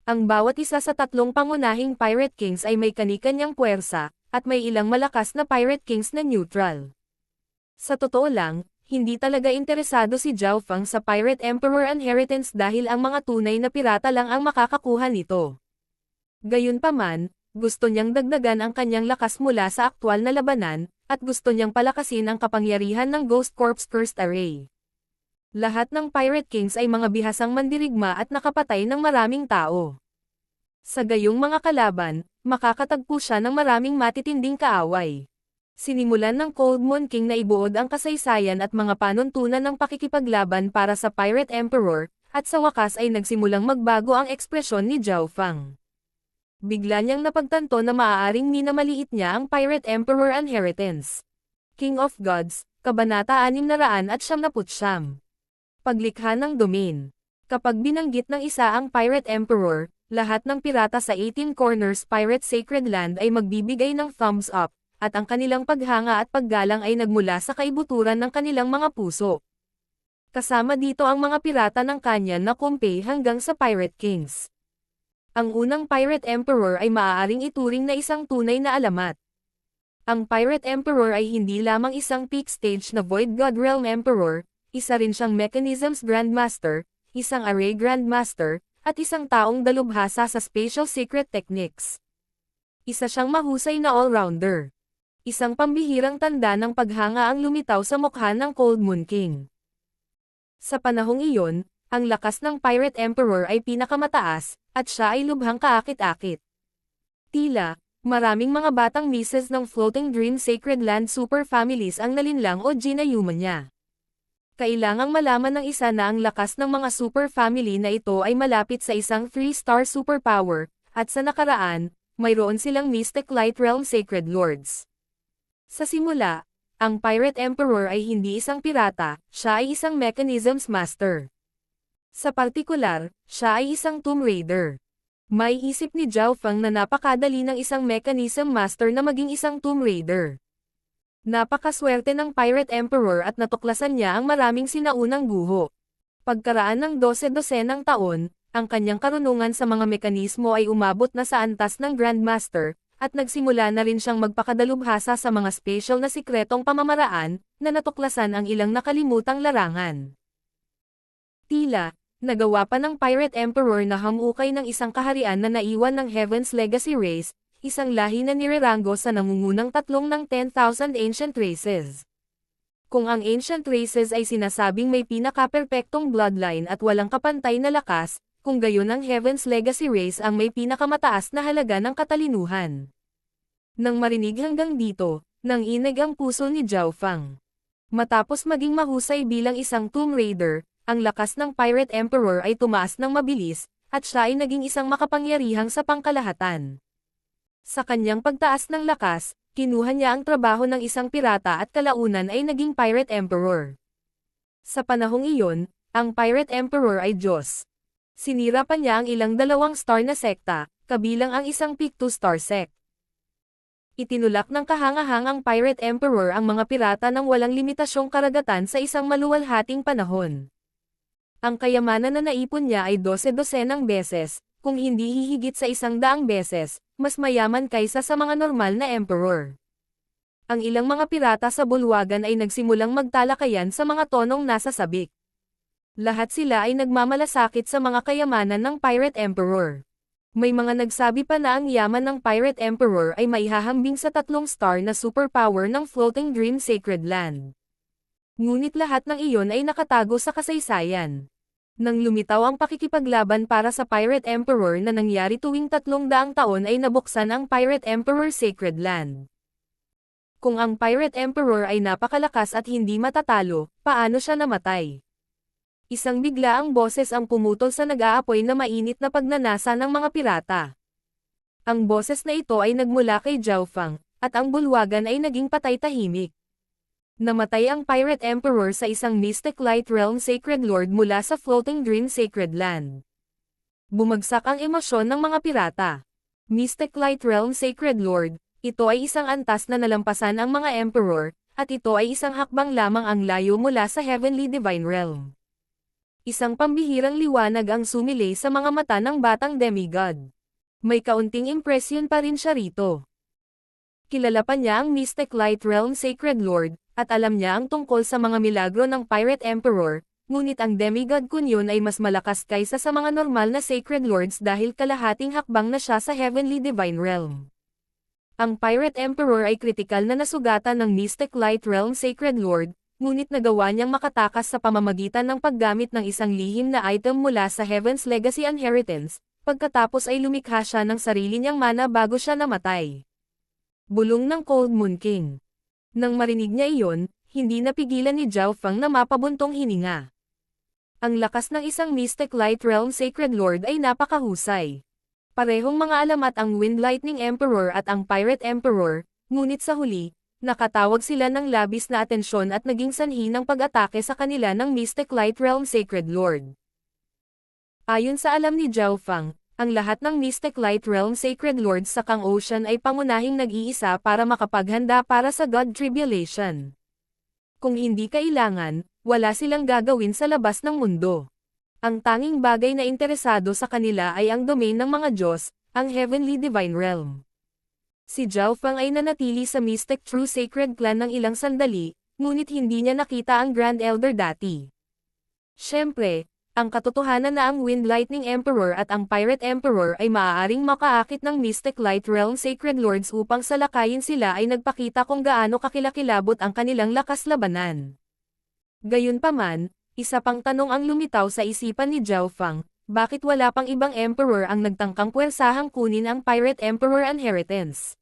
Ang bawat isa sa tatlong pangunahing Pirate Kings ay may kani-kanyang puwersa, at may ilang malakas na Pirate Kings na neutral. Sa totoo lang, hindi talaga interesado si Zhao Fang sa Pirate Emperor Inheritance dahil ang mga tunay na pirata lang ang makakakuha nito. Gayunpaman, gusto niyang dagdagan ang kanyang lakas mula sa aktwal na labanan, at gusto niyang palakasin ang kapangyarihan ng Ghost Corps Cursed Array. Lahat ng Pirate Kings ay mga bihasang mandirigma at nakapatay ng maraming tao. Sa gayong mga kalaban, makakatagpo siya ng maraming matitinding kaaway. Sinimulan ng Cold Moon King na ibuod ang kasaysayan at mga panuntunan ng pakikipaglaban para sa Pirate Emperor, at sa wakas ay nagsimulang magbago ang ekspresyon ni Zhao Fang. Bigla niyang napagtanto na maaaring minamaliit niya ang Pirate Emperor Inheritance. King of Gods, Kabanata 699. Paglikha ng domain. Kapag binanggit ng isa ang Pirate Emperor, lahat ng pirata sa 18 Corners Pirate Sacred Land ay magbibigay ng thumbs up, at ang kanilang paghanga at paggalang ay nagmula sa kaibuturan ng kanilang mga puso. Kasama dito ang mga pirata ng Canyon na Kumpay hanggang sa Pirate Kings. Ang unang Pirate Emperor ay maaaring ituring na isang tunay na alamat. Ang Pirate Emperor ay hindi lamang isang peak stage na Void God Realm Emperor, isa rin siyang Mechanisms Grandmaster, isang Array Grandmaster, at isang taong dalubhasa sa Spatial Secret Techniques. Isa siyang mahusay na all-rounder. Isang pambihirang tanda ng paghanga ang lumitaw sa mukha ng Cold Moon King. Sa panahong iyon, ang lakas ng Pirate Emperor ay pinakamataas, at siya ay lubhang kaakit-akit. Tila, maraming mga batang mises ng Floating Dream Sacred Land superfamilies ang nalinlang o ginayuman niya. Kailangang malaman ng isa na ang lakas ng mga superfamily na ito ay malapit sa isang 3-star superpower, at sa nakaraan, mayroon silang Mystic Light Realm Sacred Lords. Sa simula, ang Pirate Emperor ay hindi isang pirata, siya ay isang Mechanisms Master. Sa partikular, siya ay isang Tomb Raider. May isip ni Zhao Fang na napakadali ng isang Mechanism Master na maging isang Tomb Raider. Napakaswerte ng Pirate Emperor at natuklasan niya ang maraming sinaunang guho. Pagkaraan ng 12-dosenang taon, ang kanyang karunungan sa mga mekanismo ay umabot na sa antas ng Grandmaster, at nagsimula na rin siyang magpakadalubhasa sa mga special na sikretong pamamaraan, na natuklasan ang ilang nakalimutang larangan. Tila, nagawa pa ng Pirate Emperor na hamukay ng isang kaharian na naiwan ng Heaven's Legacy Race, isang lahi na nireranggo sa nangungunang tatlong ng 10,000 Ancient Races. Kung ang Ancient Races ay sinasabing may pinaka-perpektong bloodline at walang kapantay na lakas, kung gayon ang Heaven's Legacy Race ang may pinakamataas na halaga ng katalinuhan. Nang marinig hanggang dito, nanginig ang puso ni Zhao Fang. Matapos maging mahusay bilang isang Tomb Raider, ang lakas ng Pirate Emperor ay tumaas ng mabilis, at siya ay naging isang makapangyarihang sa pangkalahatan. Sa kanyang pagtaas ng lakas, kinuha niya ang trabaho ng isang pirata at kalaunan ay naging Pirate Emperor. Sa panahong iyon, ang Pirate Emperor ay Diyos. Sinira pa niya ang ilang 2-star na sekta, kabilang ang isang peak 2-star sect. Itinulak ng kahangahangang Pirate Emperor ang mga pirata ng walang limitasyong karagatan sa isang maluwalhating panahon. Ang kayamanan na naipon niya ay 12-dosenang beses, kung hindi hihigit sa 100 beses, mas mayaman kaysa sa mga normal na emperor. Ang ilang mga pirata sa bulwagan ay nagsimulang magtalakayan sa mga tonong nasa sabik. Lahat sila ay nagmamalasakit sa mga kayamanan ng Pirate Emperor. May mga nagsabi pa na ang yaman ng Pirate Emperor ay maihahambing sa 3-star na superpower ng Floating Dream Sacred Land. Ngunit lahat ng iyon ay nakatago sa kasaysayan. Nang lumitaw ang pakikipaglaban para sa Pirate Emperor na nangyari tuwing 300 taon ay nabuksan ang Pirate Emperor Sacred Land. Kung ang Pirate Emperor ay napakalakas at hindi matatalo, paano siya namatay? Isang biglaang boses ang pumutol sa nag-aapoy na mainit na pagnanasa ng mga pirata. Ang boses na ito ay nagmula kay Zhao Fang, at ang bulwagan ay naging patay-tahimik. Namatay ang Pirate Emperor sa isang Mystic Light Realm Sacred Lord mula sa Floating Dream Sacred Land. Bumagsak ang emosyon ng mga pirata. Mystic Light Realm Sacred Lord, ito ay isang antas na nalampasan ang mga Emperor, at ito ay isang hakbang lamang ang layo mula sa Heavenly Divine Realm. Isang pambihirang liwanag ang sumilay sa mga mata ng batang demigod. May kaunting impresyon pa rin siya rito. Kilala pa niya ang Mystic Light Realm Sacred Lord, at alam niya ang tungkol sa mga milagro ng Pirate Emperor, ngunit ang demigod Kunyon ay mas malakas kaysa sa mga normal na Sacred Lords dahil kalahating hakbang na siya sa Heavenly Divine Realm. Ang Pirate Emperor ay kritikal na nasugatan ng Mystic Light Realm Sacred Lord, ngunit nagawa niyang makatakas sa pamamagitan ng paggamit ng isang lihim na item mula sa Heaven's Legacy Inheritance, pagkatapos ay lumikha siya ng sarili niyang mana bago siya namatay. Bulong ng Cold Moon King. Nang marinig niya iyon, hindi napigilan ni Zhao Fang na mapabuntong hininga. Ang lakas ng isang Mystic Light Realm Sacred Lord ay napakahusay. Parehong mga alamat ang Wind Lightning Emperor at ang Pirate Emperor, ngunit sa huli, nakatawag sila ng labis na atensyon at naging sanhi ng pag-atake sa kanila ng Mystic Light Realm Sacred Lord. Ayon sa alam ni Zhao Fang, ang lahat ng Mystic Light Realm Sacred Lords sa Kang Ocean ay pangunahing nag-iisa para makapaghanda para sa God Tribulation. Kung hindi kailangan, wala silang gagawin sa labas ng mundo. Ang tanging bagay na interesado sa kanila ay ang domain ng mga Diyos, ang Heavenly Divine Realm. Si Zhao Fang ay nanatili sa Mystic True Sacred Clan ng ilang sandali, ngunit hindi niya nakita ang Grand Elder dati. Siyempre, ang katotohanan na ang Wind Lightning Emperor at ang Pirate Emperor ay maaaring makaakit ng Mystic Light Realm Sacred Lords upang salakayin sila ay nagpakita kung gaano kakilakilabot ang kanilang lakas labanan. Gayunpaman, isa pang tanong ang lumitaw sa isipan ni Zhao Fang, bakit wala pang ibang Emperor ang nagtangkang puwersahang kunin ang Pirate Emperor Inheritance?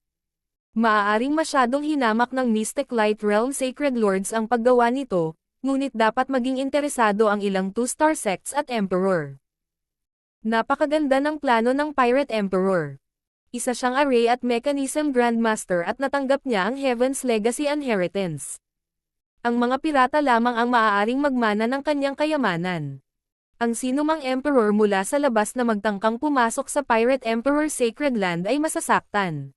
Maaaring masyadong hinamak ng Mystic Light Realm Sacred Lords ang paggawa nito, ngunit dapat maging interesado ang ilang two-star sects at Emperor. Napakaganda ng plano ng Pirate Emperor. Isa siyang array at mechanism Grandmaster at natanggap niya ang Heaven's Legacy Inheritance. Ang mga pirata lamang ang maaaring magmana ng kanyang kayamanan. Ang sinumang Emperor mula sa labas na magtangkang pumasok sa Pirate Emperor Sacred Land ay masasaktan.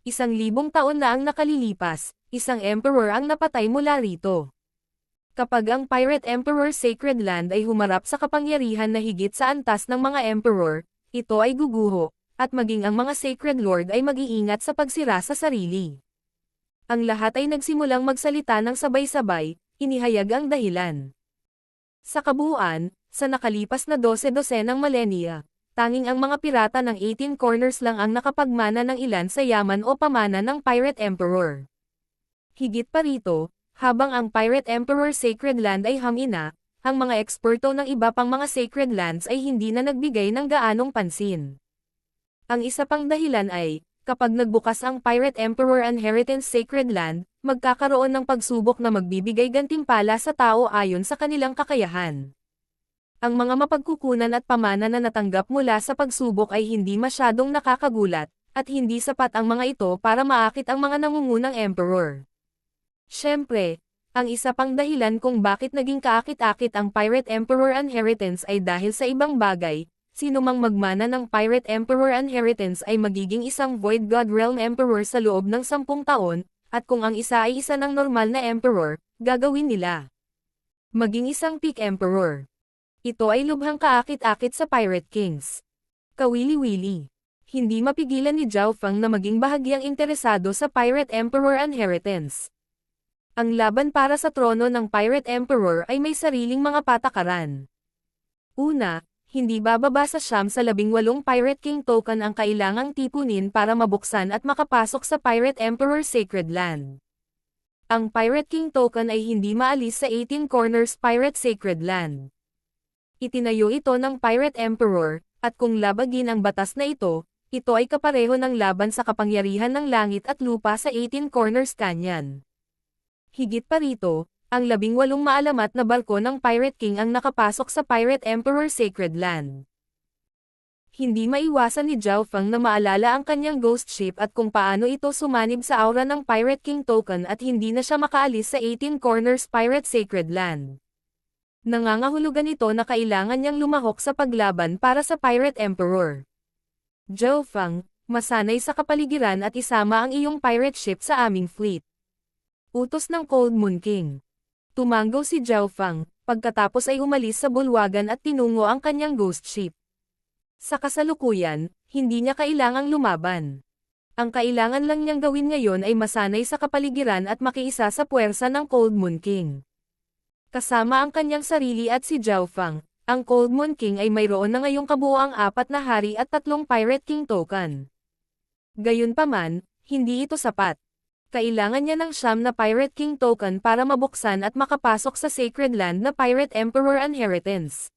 1,000 taon na ang nakalilipas, isang Emperor ang napatay mula rito. Kapag ang Pirate Emperor Sacred Land ay humarap sa kapangyarihan na higit sa antas ng mga Emperor, ito ay guguho, at maging ang mga Sacred Lord ay mag-iingat sa pagsira sa sarili. Ang lahat ay nagsimulang magsalita ng sabay-sabay, inihayag ang dahilan. Sa kabuuan, sa nakalipas na 12-dosenang milenya, tanging ang mga pirata ng 18 Corners lang ang nakapagmana ng ilan sa yaman o pamana ng Pirate Emperor. Higit pa rito, habang ang Pirate Emperor Sacred Land ay hamina, ang mga eksperto ng iba pang mga Sacred Lands ay hindi na nagbigay ng gaanong pansin. Ang isa pang dahilan ay, kapag nagbukas ang Pirate Emperor Inheritance Sacred Land, magkakaroon ng pagsubok na magbibigay gantimpala sa tao ayon sa kanilang kakayahan. Ang mga mapagkukunan at pamana na natanggap mula sa pagsubok ay hindi masyadong nakakagulat, at hindi sapat ang mga ito para maakit ang mga nangungunang Emperor. Siyempre, ang isa pang dahilan kung bakit naging kaakit-akit ang Pirate Emperor Inheritance ay dahil sa ibang bagay, sinumang magmana ng Pirate Emperor Inheritance ay magiging isang Void God Realm Emperor sa loob ng 10 taon, at kung ang isa ay isa ng normal na Emperor, gagawin nila maging isang Peak Emperor. Ito ay lubhang kaakit-akit sa Pirate Kings. Kawili-wili. Hindi mapigilan ni Zhao Fang na maging bahagyang interesado sa Pirate Emperor Inheritance. Ang laban para sa trono ng Pirate Emperor ay may sariling mga patakaran. Una, hindi bababa sa 18 Pirate King token ang kailangang tipunin para mabuksan at makapasok sa Pirate Emperor Sacred Land. Ang Pirate King token ay hindi maalis sa 18 Corners Pirate Sacred Land. Itinayo ito ng Pirate Emperor, at kung labagin ang batas na ito ay kapareho ng laban sa kapangyarihan ng langit at lupa sa 18 Corners Canyon. Higit pa rito, ang 18 maalamat na barko ng Pirate King ang nakapasok sa Pirate Emperor Sacred Land. Hindi maiwasan ni Zhao Feng na maalala ang kanyang ghost ship at kung paano ito sumanib sa aura ng Pirate King token at hindi na siya makaalis sa 18 Corners Pirate Sacred Land. Nangangahulugan ito na kailangan niyang lumahok sa paglaban para sa Pirate Emperor. Zhao Feng, masanay sa kapaligiran at isama ang iyong pirate ship sa aming fleet. Utos ng Cold Moon King. Tumanggaw si Zhao Feng, pagkatapos ay umalis sa bulwagan at tinungo ang kanyang ghost ship. Sa kasalukuyan, hindi niya kailangang lumaban. Ang kailangan lang niyang gawin ngayon ay masanay sa kapaligiran at makiisa sa puwersa ng Cold Moon King. Kasama ang kanyang sarili at si Zhao Feng, ang Cold Moon King ay mayroon na ngayong kabuoang 4 na hari at 3 Pirate King token. Gayunpaman, hindi ito sapat. Kailangan niya ng 9 na Pirate King token para mabuksan at makapasok sa Sacred Land na Pirate Emperor Inheritance.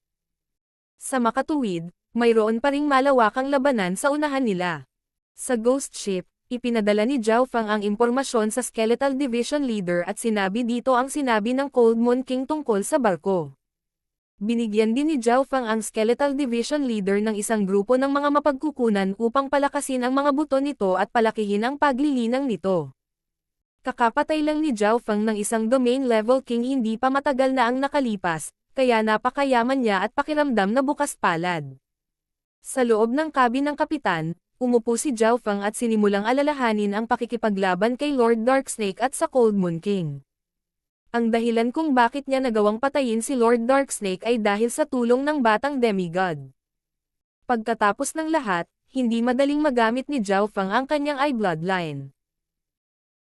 Sa makatuwid, mayroon pa ring malawakang labanan sa unahan nila. Sa Ghost Ship, ipinadala ni Zhao Feng ang impormasyon sa Skeletal Division Leader at sinabi dito ang sinabi ng Cold Moon King tungkol sa barko. Binigyan din ni Zhao Feng ang Skeletal Division Leader ng isang grupo ng mga mapagkukunan upang palakasin ang mga buto nito at palakihin ang paglilinang nito. Kakapatay lang ni Zhao Feng ng isang domain level king hindi pa matagal na ang nakalipas, kaya napakayaman niya at pakiramdam na bukas palad. Sa loob ng cabin ng kapitan, umupo si Zhao Feng at sinimulang alalahanin ang pakikipaglaban kay Lord Darksnake at sa Cold Moon King. Ang dahilan kung bakit niya nagawang patayin si Lord Darksnake ay dahil sa tulong ng batang demigod. Pagkatapos ng lahat, hindi madaling magamit ni Zhao Feng ang kanyang eye bloodline.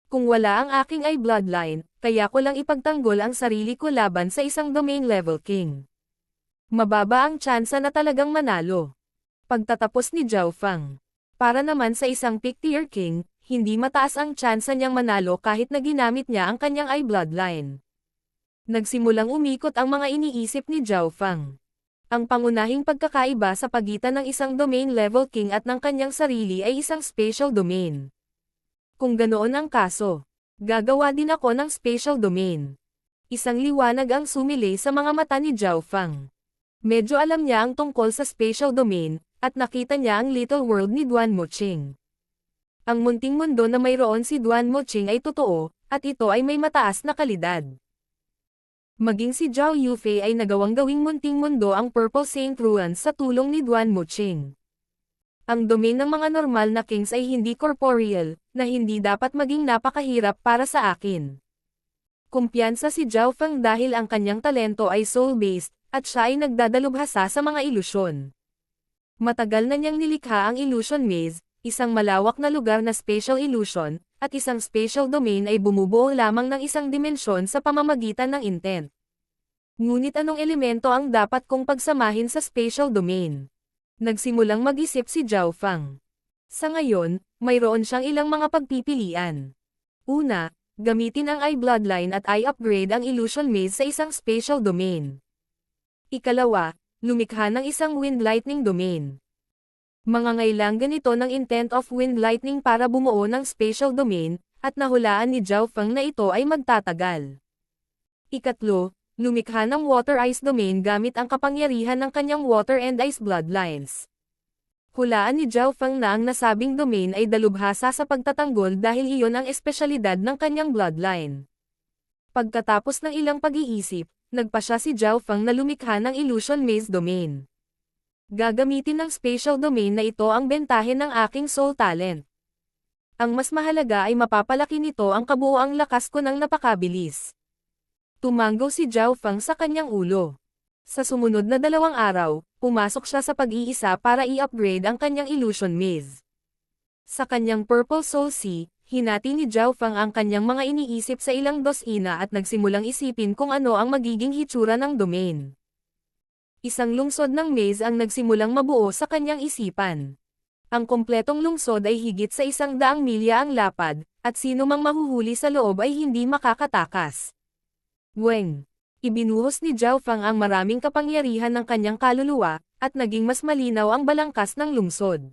Kung wala ang aking eye bloodline, kaya ko lang ipagtanggol ang sarili ko laban sa isang domain level king. Mababa ang tsansa na talagang manalo. Pagtatapos ni Zhao Feng. Para naman sa isang pick-tier king, hindi mataas ang tsansa niyang manalo kahit na ginamit niya ang kanyang eye bloodline. Nagsimulang umikot ang mga iniisip ni Zhao Feng. Ang pangunahing pagkakaiba sa pagitan ng isang domain level king at ng kanyang sarili ay isang spatial domain. Kung ganoon ang kaso, gagawa din ako ng spatial domain. Isang liwanag ang sumilay sa mga mata ni Zhao Feng. Medyo alam niya ang tungkol sa spatial domain, at nakita niya ang little world ni Duan Moqing. Ang munting mundo na mayroon si Duan Moqing ay totoo, at ito ay may mataas na kalidad. Maging si Zhao Yufei ay nagawang gawing munting mundo ang Purple Saint Ruins sa tulong ni Duan Moqing. Ang domain ng mga normal na kings ay hindi corporeal, na hindi dapat maging napakahirap para sa akin. Kumpiyansa si Zhao Feng dahil ang kanyang talento ay soul-based, at siya ay nagdadalubhasa sa mga ilusyon. Matagal na niyang nilikha ang Illusion Maze, isang malawak na lugar na spatial illusion, at isang spatial domain ay bumubuo lamang ng isang dimensyon sa pamamagitan ng intent. Ngunit anong elemento ang dapat kong pagsamahin sa spatial domain? Nagsimulang mag-isip si Zhao Feng. Sa ngayon, mayroon siyang ilang mga pagpipilian. Una, gamitin ang eye bloodline at eye upgrade ang Illusion Maze sa isang spatial domain. Ikalawa, lumikha ng isang wind lightning domain. Mangangailangan ganito ng intent of wind lightning para bumuo ng spatial domain, at nahulaan ni Zhao Feng na ito ay magtatagal. Ikatlo, lumikha ng water ice domain gamit ang kapangyarihan ng kanyang water and ice bloodlines. Hulaan ni Zhao Feng na ang nasabing domain ay dalubhasa sa pagtatanggol dahil iyon ang espesyalidad ng kanyang bloodline. Pagkatapos ng ilang pag-iisip, nagpasya si Zhao Feng na lumikha ng Illusion Maze domain. Gagamitin ng spatial domain na ito ang bentahin ng aking soul talent. Ang mas mahalaga ay mapapalaki nito ang kabuoang lakas ko ng napakabilis. Tumanggaw si Zhao Feng sa kanyang ulo. Sa sumunod na 2 araw, pumasok siya sa pag-iisa para i-upgrade ang kanyang Illusion Maze. Sa kanyang Purple Soul Sea, hinati ni Zhao Feng ang kanyang mga iniisip sa ilang dosina at nagsimulang isipin kung ano ang magiging hitsura ng domain. Isang lungsod ng maze ang nagsimulang mabuo sa kanyang isipan. Ang kompletong lungsod ay higit sa 100 milya ang lapad, at sino mang mahuhuli sa loob ay hindi makakatakas. Weng! Ibinuhos ni Zhao Fang ang maraming kapangyarihan ng kanyang kaluluwa, at naging mas malinaw ang balangkas ng lungsod.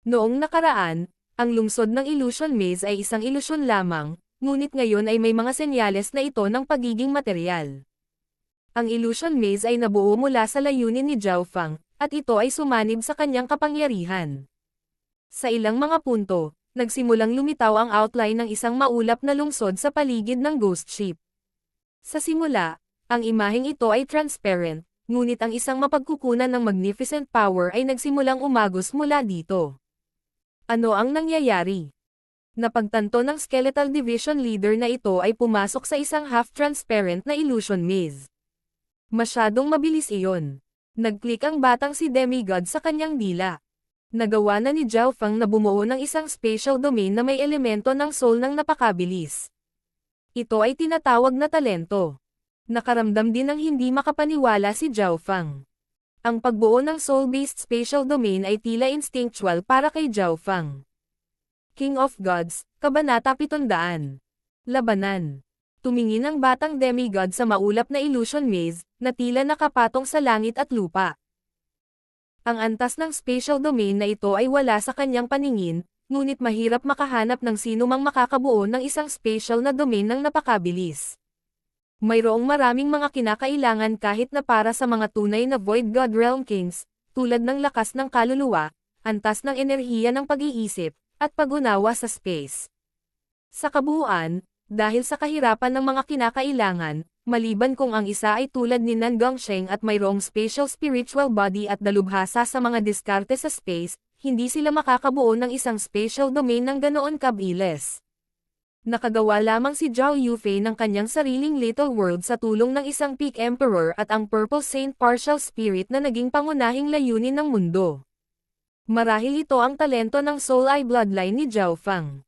Noong nakaraan, ang lungsod ng Illusion Maze ay isang ilusyon lamang, ngunit ngayon ay may mga senyales na ito ng pagiging materyal. Ang Illusion Maze ay nabuo mula sa layunin ni Zhao Fang, at ito ay sumanib sa kanyang kapangyarihan. Sa ilang mga punto, nagsimulang lumitaw ang outline ng isang maulap na lungsod sa paligid ng ghost ship. Sa simula, ang imaheng ito ay transparent, ngunit ang isang mapagkukunan ng magnificent power ay nagsimulang umagos mula dito. Ano ang nangyayari? Napagtanto ng Skeletal Division leader na ito ay pumasok sa isang half-transparent na illusion maze. Masyadong mabilis iyon. Nag-click ang batang si Demigod sa kanyang dila. Nagawa na ni Zhao Fang na bumuo ng isang spatial domain na may elemento ng soul ng napakabilis. Ito ay tinatawag na talento. Nakaramdam din ng hindi makapaniwala si Zhao Fang. Ang pagbuo ng soul-based spatial domain ay tila instinctual para kay Zhao Fang. King of Gods, Kabanata 700. Labanan. Tumingin ang batang demigod sa maulap na illusion maze, na tila nakapatong sa langit at lupa. Ang antas ng spatial domain na ito ay wala sa kanyang paningin, ngunit mahirap makahanap ng sinumang makakabuo ng isang spatial na domain ng napakabilis. Mayroong maraming mga kinakailangan kahit na para sa mga tunay na Void God Realm Kings, tulad ng lakas ng kaluluwa, antas ng enerhiya ng pag-iisip, at pag-unawa sa space. Sa kabuuan, dahil sa kahirapan ng mga kinakailangan, maliban kung ang isa ay tulad ni Nan Gongsheng at mayroong spatial spiritual body at dalubhasa sa mga diskarte sa space, hindi sila makakabuo ng isang spatial domain ng ganoon kabilis. Nakagawa lamang si Zhao Yufei ng kanyang sariling little world sa tulong ng isang Peak Emperor at ang Purple Saint Partial Spirit na naging pangunahing layunin ng mundo. Marahil ito ang talento ng Soul Eye Bloodline ni Zhao Fang.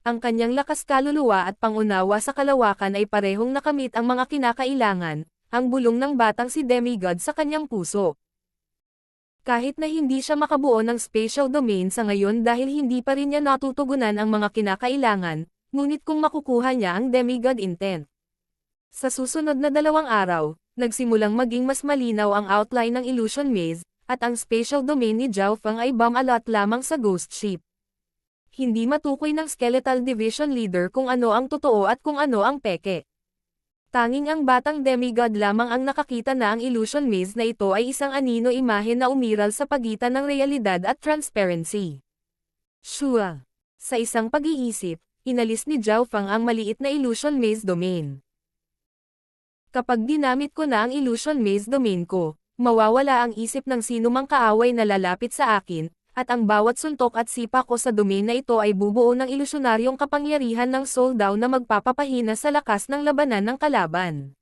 Ang kanyang lakas kaluluwa at pangunawa sa kalawakan ay parehong nakamit ang mga kinakailangan, ang bulong ng batang si Demigod sa kanyang puso. Kahit na hindi siya makabuo ng spatial domain sa ngayon dahil hindi pa rin niya natutugunan ang mga kinakailangan, ngunit kung makukuha niya ang demigod intent. Sa susunod na 2 araw, nagsimulang maging mas malinaw ang outline ng illusion maze, at ang spatial domain ni Zhao Fang ay bumalot lamang sa ghost ship. Hindi matukoy ng Skeletal Division leader kung ano ang totoo at kung ano ang peke. Tanging ang batang demigod lamang ang nakakita na ang illusion maze na ito ay isang anino imahe na umiral sa pagitan ng realidad at transparency. Shua. Sa isang pag-iisip, inalis ni Zhao Fang ang maliit na illusion maze domain. Kapag ginamit ko na ang illusion maze domain ko, mawawala ang isip ng sinumang kaaway na lalapit sa akin, at ang bawat suntok at sipa ko sa domain na ito ay bubuo ng ilusyonaryong kapangyarihan ng Soul Dao na magpapapahina sa lakas ng labanan ng kalaban.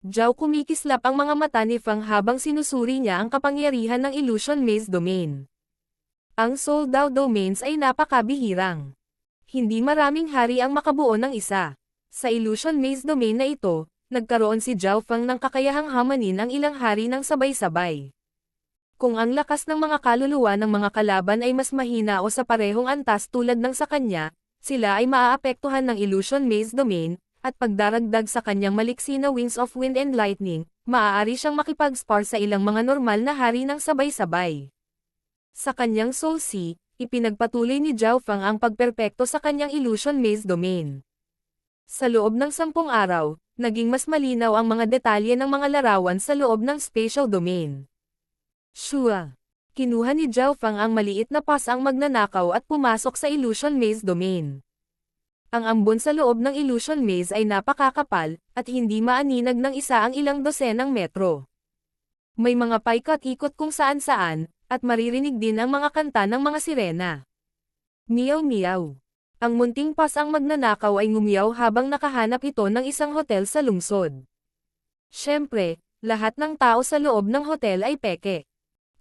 Zhao kumikislap ang mga mata ni Fang habang sinusuri niya ang kapangyarihan ng illusion maze domain. Ang Soul Dao domains ay napakabihirang. Hindi maraming hari ang makabuo ng isa. Sa illusion maze domain na ito, nagkaroon si Zhao Fang ng kakayahang hamanin ang ilang hari ng sabay-sabay. Kung ang lakas ng mga kaluluwa ng mga kalaban ay mas mahina o sa parehong antas tulad ng sa kanya, sila ay maaapektuhan ng illusion maze domain, at pagdaragdag sa kanyang maliksi na Wings of Wind and Lightning, maaari siyang makipag-spar sa ilang mga normal na hari ng sabay-sabay. Sa kanyang Soul Sea, ipinagpatuloy ni Zhao Fang ang pagperpekto sa kanyang illusion maze domain. Sa loob ng 10 araw, naging mas malinaw ang mga detalye ng mga larawan sa loob ng spatial domain. Shua. Kinuha ni Zhao Fang ang maliit na pasang magnanakaw at pumasok sa illusion maze domain. Ang ambon sa loob ng illusion maze ay napakakapal, at hindi maaninag ng isa ang ilang dosenang metro. May mga paikot-ikot kung saan-saan, at maririnig din ang mga kanta ng mga sirena. Meow-meow. Ang munting pasang magnanakaw ay ngumiyaw habang nakahanap ito ng isang hotel sa lungsod. Siyempre, lahat ng tao sa loob ng hotel ay peke.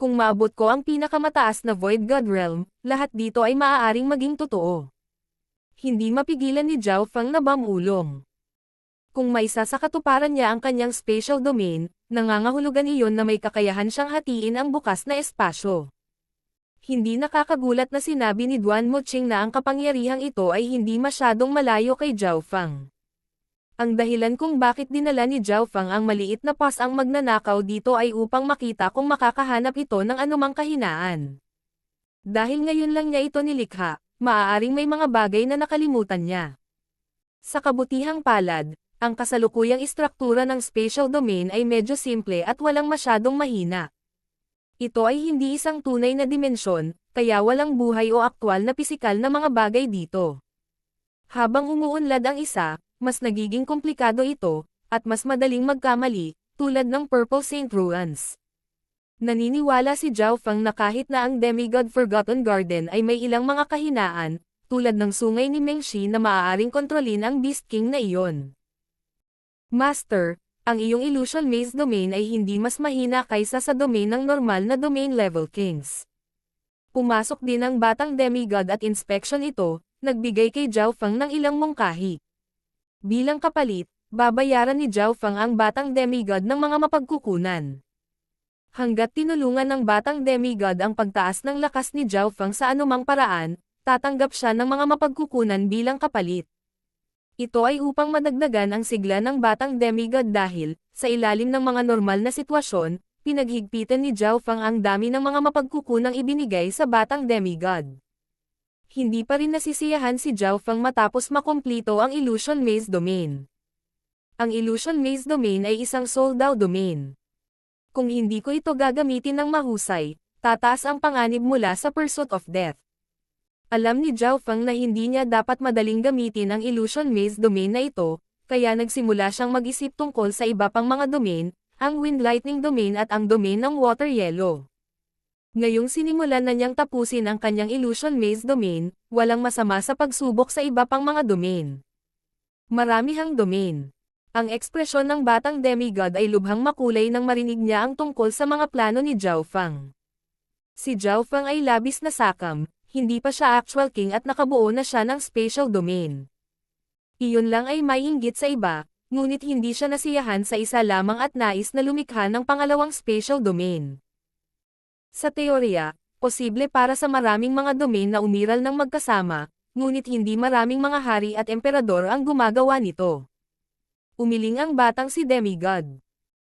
Kung maabot ko ang pinakamataas na Void God Realm, lahat dito ay maaaring maging totoo. Hindi mapigilan ni Zhao Fang na bamulong. Kung maisa sa katuparan niya ang kanyang spatial domain, nangangahulugan iyon na may kakayahan siyang hatiin ang bukas na espasyo. Hindi nakakagulat na sinabi ni Duan Muqing na ang kapangyarihang ito ay hindi masyadong malayo kay Zhao Fang. Ang dahilan kung bakit dinala ni Zhao Fang ang maliit na pass ang magnanakaw dito ay upang makita kung makakahanap ito ng anumang kahinaan. Dahil ngayon lang niya ito nilikha, maaaring may mga bagay na nakalimutan niya. Sa kabutihang palad, ang kasalukuyang istruktura ng spatial domain ay medyo simple at walang masyadong mahina. Ito ay hindi isang tunay na dimensyon, kaya walang buhay o aktwal na pisikal na mga bagay dito. Habang umuunlad ang isa, mas nagiging komplikado ito, at mas madaling magkamali, tulad ng Purple Saint Ruins. Naniniwala si Zhao Fang na kahit na ang Demigod Forgotten Garden ay may ilang mga kahinaan, tulad ng sungay ni Mengshi na maaaring kontrolin ang Beast King na iyon. Master, ang iyong Illusion Maze Domain ay hindi mas mahina kaysa sa domain ng normal na domain level kings. Pumasok din ang batang demigod at inspection ito, nagbigay kay Zhao Fang ng ilang mungkahi. Bilang kapalit, babayaran ni Zhao Fang ang batang demigod ng mga mapagkukunan. Hanggat tinulungan ng batang demigod ang pagtaas ng lakas ni Zhao Fang sa anumang paraan, tatanggap siya ng mga mapagkukunan bilang kapalit. Ito ay upang madagdagan ang sigla ng batang demigod dahil, sa ilalim ng mga normal na sitwasyon, pinaghigpitan ni Zhao Fang ang dami ng mga mapagkukunang ibinigay sa batang demigod. Hindi pa rin nasisiyahan si Zhao Fang matapos makumplito ang Illusion Maze Domain. Ang Illusion Maze Domain ay isang sold-out domain. Kung hindi ko ito gagamitin ng mahusay, tataas ang panganib mula sa Pursuit of Death. Alam ni Zhao Fang na hindi niya dapat madaling gamitin ang Illusion Maze Domain na ito, kaya nagsimula siyang mag-isip tungkol sa iba pang mga domain, ang Wind Lightning Domain at ang domain ng Water Yellow. Ngayong sinimulan na niyang tapusin ang kanyang Illusion Maze Domain, walang masama sa pagsubok sa iba pang mga domain. Maramihang domain. Ang ekspresyon ng batang demigod ay lubhang makulay nang marinig niya ang tungkol sa mga plano ni Zhao Fang. Si Zhao Fang ay labis na sakam, hindi pa siya actual king at nakabuo na siya ng spatial domain. Iyon lang ay may inggit sa iba, ngunit hindi siya nasiyahan sa isa lamang at nais na lumikha ng pangalawang spatial domain. Sa teorya, posible para sa maraming mga domain na umiral ng magkasama, ngunit hindi maraming mga hari at emperador ang gumagawa nito. Umiling ang batang si demigod.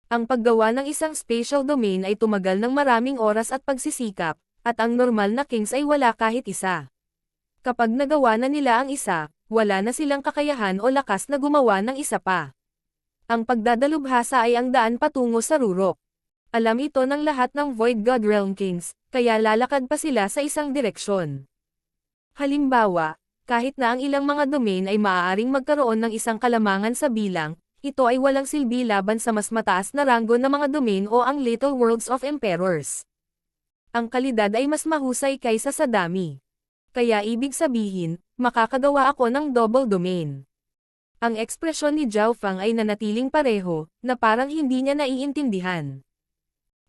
Ang paggawa ng isang spatial domain ay tumagal ng maraming oras at pagsisikap, at ang normal na kings ay wala kahit isa. Kapag nagawa na nila ang isa, wala na silang kakayahan o lakas na gumawa ng isa pa. Ang pagdadalubhasa ay ang daan patungo sa rurok. Alam ito ng lahat ng Void God Realm Kings, kaya lalakad pa sila sa isang direksyon. Halimbawa, kahit na ang ilang mga domain ay maaaring magkaroon ng isang kalamangan sa bilang, ito ay walang silbi laban sa mas mataas na ranggo na mga domain o ang Little Worlds of Emperors. Ang kalidad ay mas mahusay kaysa sa dami. Kaya ibig sabihin, makakagawa ako ng double domain. Ang ekspresyon ni Zhao Fang ay nanatiling pareho, na parang hindi niya naiintindihan.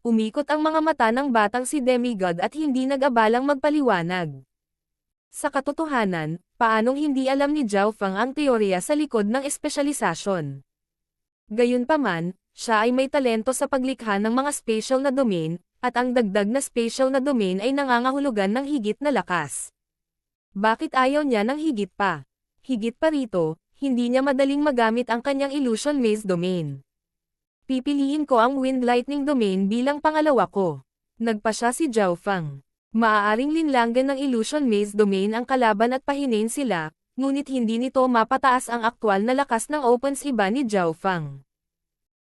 Umikot ang mga mata ng batang si demigod at hindi nag-abalang magpaliwanag. Sa katotohanan, paanong hindi alam ni Zhao Fang ang teorya sa likod ng espesyalisasyon? Gayunpaman, siya ay may talento sa paglikha ng mga spatial na domain, at ang dagdag na spatial na domain ay nangangahulugan ng higit na lakas. Bakit ayaw niya ng higit pa? Higit pa rito, hindi niya madaling magamit ang kanyang Illusion Maze Domain. Pipiliin ko ang Wind Lightning Domain bilang pangalawa ko. Nagpasya si Zhao Fang. Maaaring linlanggan ng Illusion Maze Domain ang kalaban at pahinain sila, ngunit hindi nito mapataas ang aktwal na lakas ng opens iba ni Zhao Fang.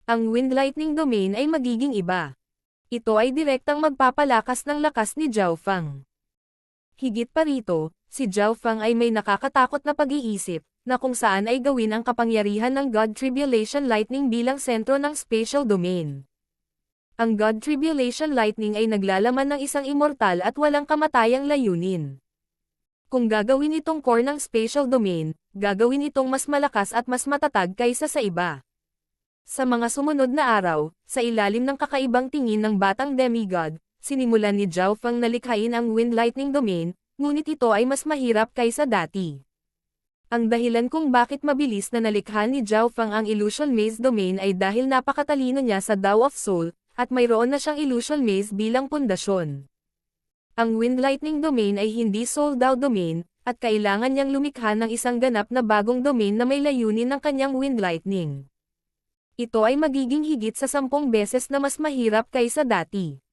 Ang Wind Lightning Domain ay magiging iba. Ito ay direktang magpapalakas ng lakas ni Zhao Fang. Higit pa rito, si Zhao Fang ay may nakakatakot na pag-iisip, na kung saan ay gawin ang kapangyarihan ng God Tribulation Lightning bilang sentro ng spatial domain. Ang God Tribulation Lightning ay naglalaman ng isang immortal at walang kamatayang layunin. Kung gagawin itong core ng spatial domain, gagawin itong mas malakas at mas matatag kaysa sa iba. Sa mga sumunod na araw, sa ilalim ng kakaibang tingin ng batang demigod, sinimulan ni Zhao Fang na likhain ang Wind Lightning Domain, ngunit ito ay mas mahirap kaysa dati. Ang dahilan kung bakit mabilis na nalikha ni Zhao Fang ang Illusion Maze Domain ay dahil napakatalino niya sa Tao of Soul, at mayroon na siyang Illusion Maze bilang pundasyon. Ang Wind Lightning Domain ay hindi sold-out domain, at kailangan niyang lumikha ng isang ganap na bagong domain na may layunin ng kanyang Wind Lightning. Ito ay magiging higit sa 10 beses na mas mahirap kaysa dati.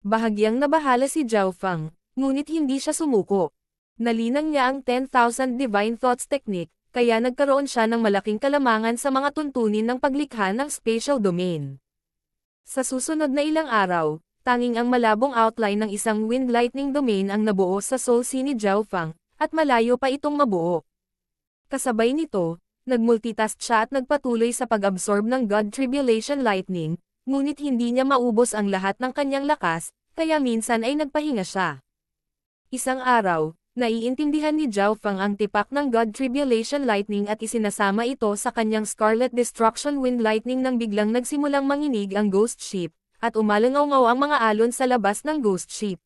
Bahagyang nabahala si Zhao Fang, ngunit hindi siya sumuko. Nalinang niya ang 10,000 Divine Thoughts Technique, kaya nagkaroon siya ng malaking kalamangan sa mga tuntunin ng paglikha ng spatial domain. Sa susunod na ilang araw, tanging ang malabong outline ng isang Wind Lightning domain ang nabuo sa Soul Sea ni Zhao Fang, at malayo pa itong mabuo. Kasabay nito, nagmultitask siya at nagpatuloy sa pag-absorb ng God Tribulation Lightning, ngunit hindi niya maubos ang lahat ng kanyang lakas, kaya minsan ay nagpahinga siya. Isang araw, naiintindihan ni Zhao Fang ang tipak ng God Tribulation Lightning at isinasama ito sa kanyang Scarlet Destruction Wind Lightning nang biglang nagsimulang manginig ang Ghost Ship, at umalangaw-ngaw ang mga alon sa labas ng Ghost Ship.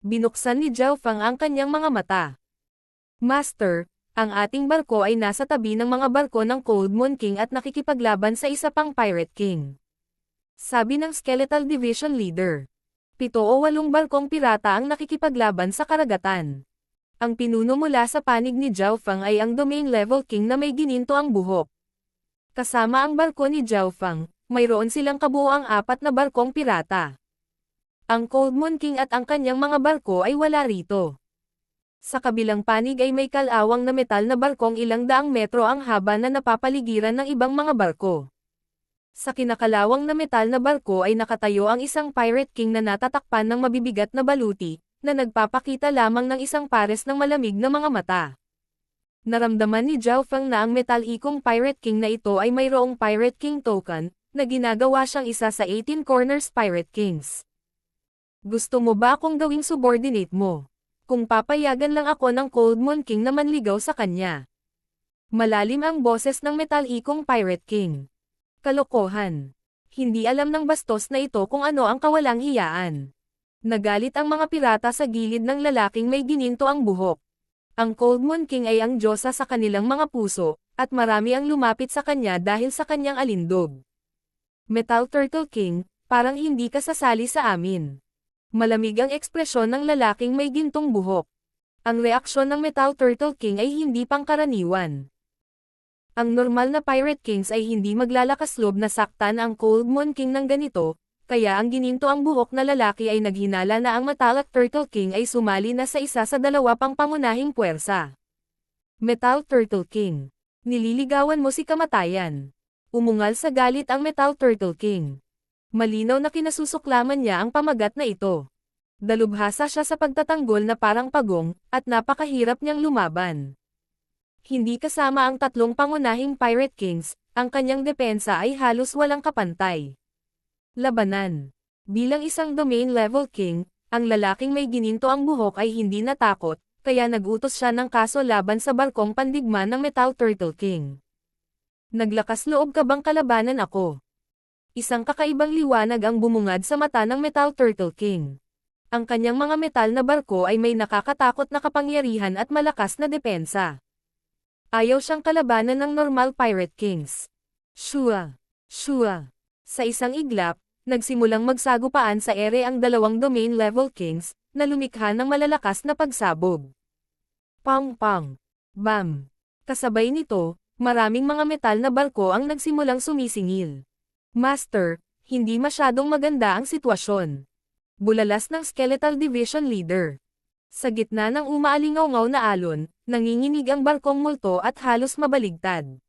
Binuksan ni Zhao Fang ang kanyang mga mata. Master, ang ating barko ay nasa tabi ng mga barko ng Cold Moon King at nakikipaglaban sa isa pang Pirate King. Sabi ng Skeletal Division Leader. 7 o 8 barkong pirata ang nakikipaglaban sa karagatan. Ang pinuno mula sa panig ni Zhao Fang ay ang Domain Level King na may gininto ang buhok. Kasama ang barko ni Zhao Fang, mayroon silang kabuuang 4 na barkong pirata. Ang Cold Moon King at ang kanyang mga barko ay wala rito. Sa kabilang panig ay may kalawang na metal na barkong ilang daang metro ang haba na napapaligiran ng ibang mga barko. Sa kinakalawang na metal na barko ay nakatayo ang isang Pirate King na natatakpan ng mabibigat na baluti, na nagpapakita lamang ng isang pares ng malamig na mga mata. Naramdaman ni Zhao Fang na ang metal-ikong Pirate King na ito ay mayroong Pirate King token, na ginagawa siyang isa sa 18 Corners Pirate Kings. Gusto mo ba akong gawing subordinate mo? Kung papayagan lang ako ng Cold Moon King na manligaw sa kanya. Malalim ang boses ng metal-ikong Pirate King. Kalokohan. Hindi alam ng bastos na ito kung ano ang kawalang hiyaan. Nagalit ang mga pirata sa gilid ng lalaking may gininto ang buhok. Ang Cold Moon King ay ang diyosa sa kanilang mga puso, at marami ang lumapit sa kanya dahil sa kanyang alindog. Metal Turtle King, parang hindi ka sasali sa amin. Malamig ang ekspresyon ng lalaking may gintong buhok. Ang reaksyon ng Metal Turtle King ay hindi pangkaraniwan. Ang normal na Pirate Kings ay hindi maglalakas loob na saktan ang Cold Moon King ng ganito, kaya ang gininto ang buhok na lalaki ay naghinala na ang Metallic Turtle King ay sumali na sa isa sa 2 pang pangunahing puwersa. Metal Turtle King. Nililigawan mo si kamatayan. Umungal sa galit ang Metal Turtle King. Malinaw na kinasusuklaman niya ang pamagat na ito. Dalubhasa siya sa pagtatanggol na parang pagong, at napakahirap niyang lumaban. Hindi kasama ang 3 pangunahing Pirate Kings, ang kanyang depensa ay halos walang kapantay. Labanan. Bilang isang Domain Level King, ang lalaking may gininto ang buhok ay hindi natakot, kaya nagutos siya ng kaso laban sa barkong pandigma ng Metal Turtle King. Naglakas loob ka bang kalabanan ako? Isang kakaibang liwanag ang bumungad sa mata ng Metal Turtle King. Ang kanyang mga metal na barko ay may nakakatakot na kapangyarihan at malakas na depensa. Ayaw siyang kalabanan ng normal Pirate Kings. Shua. Shua. Sa isang iglap, nagsimulang magsagupaan sa ere ang 2 Domain Level Kings, na lumikha ng malalakas na pagsabog. Pang pang. Bam. Kasabay nito, maraming mga metal na barko ang nagsimulang sumisingil. Master, hindi masyadong maganda ang sitwasyon. Bulalas ng Skeletal Division Leader. Sa gitna ng umaalingaw-ngaw na alon, nanginginig ang barkong multo at halos mabaligtad.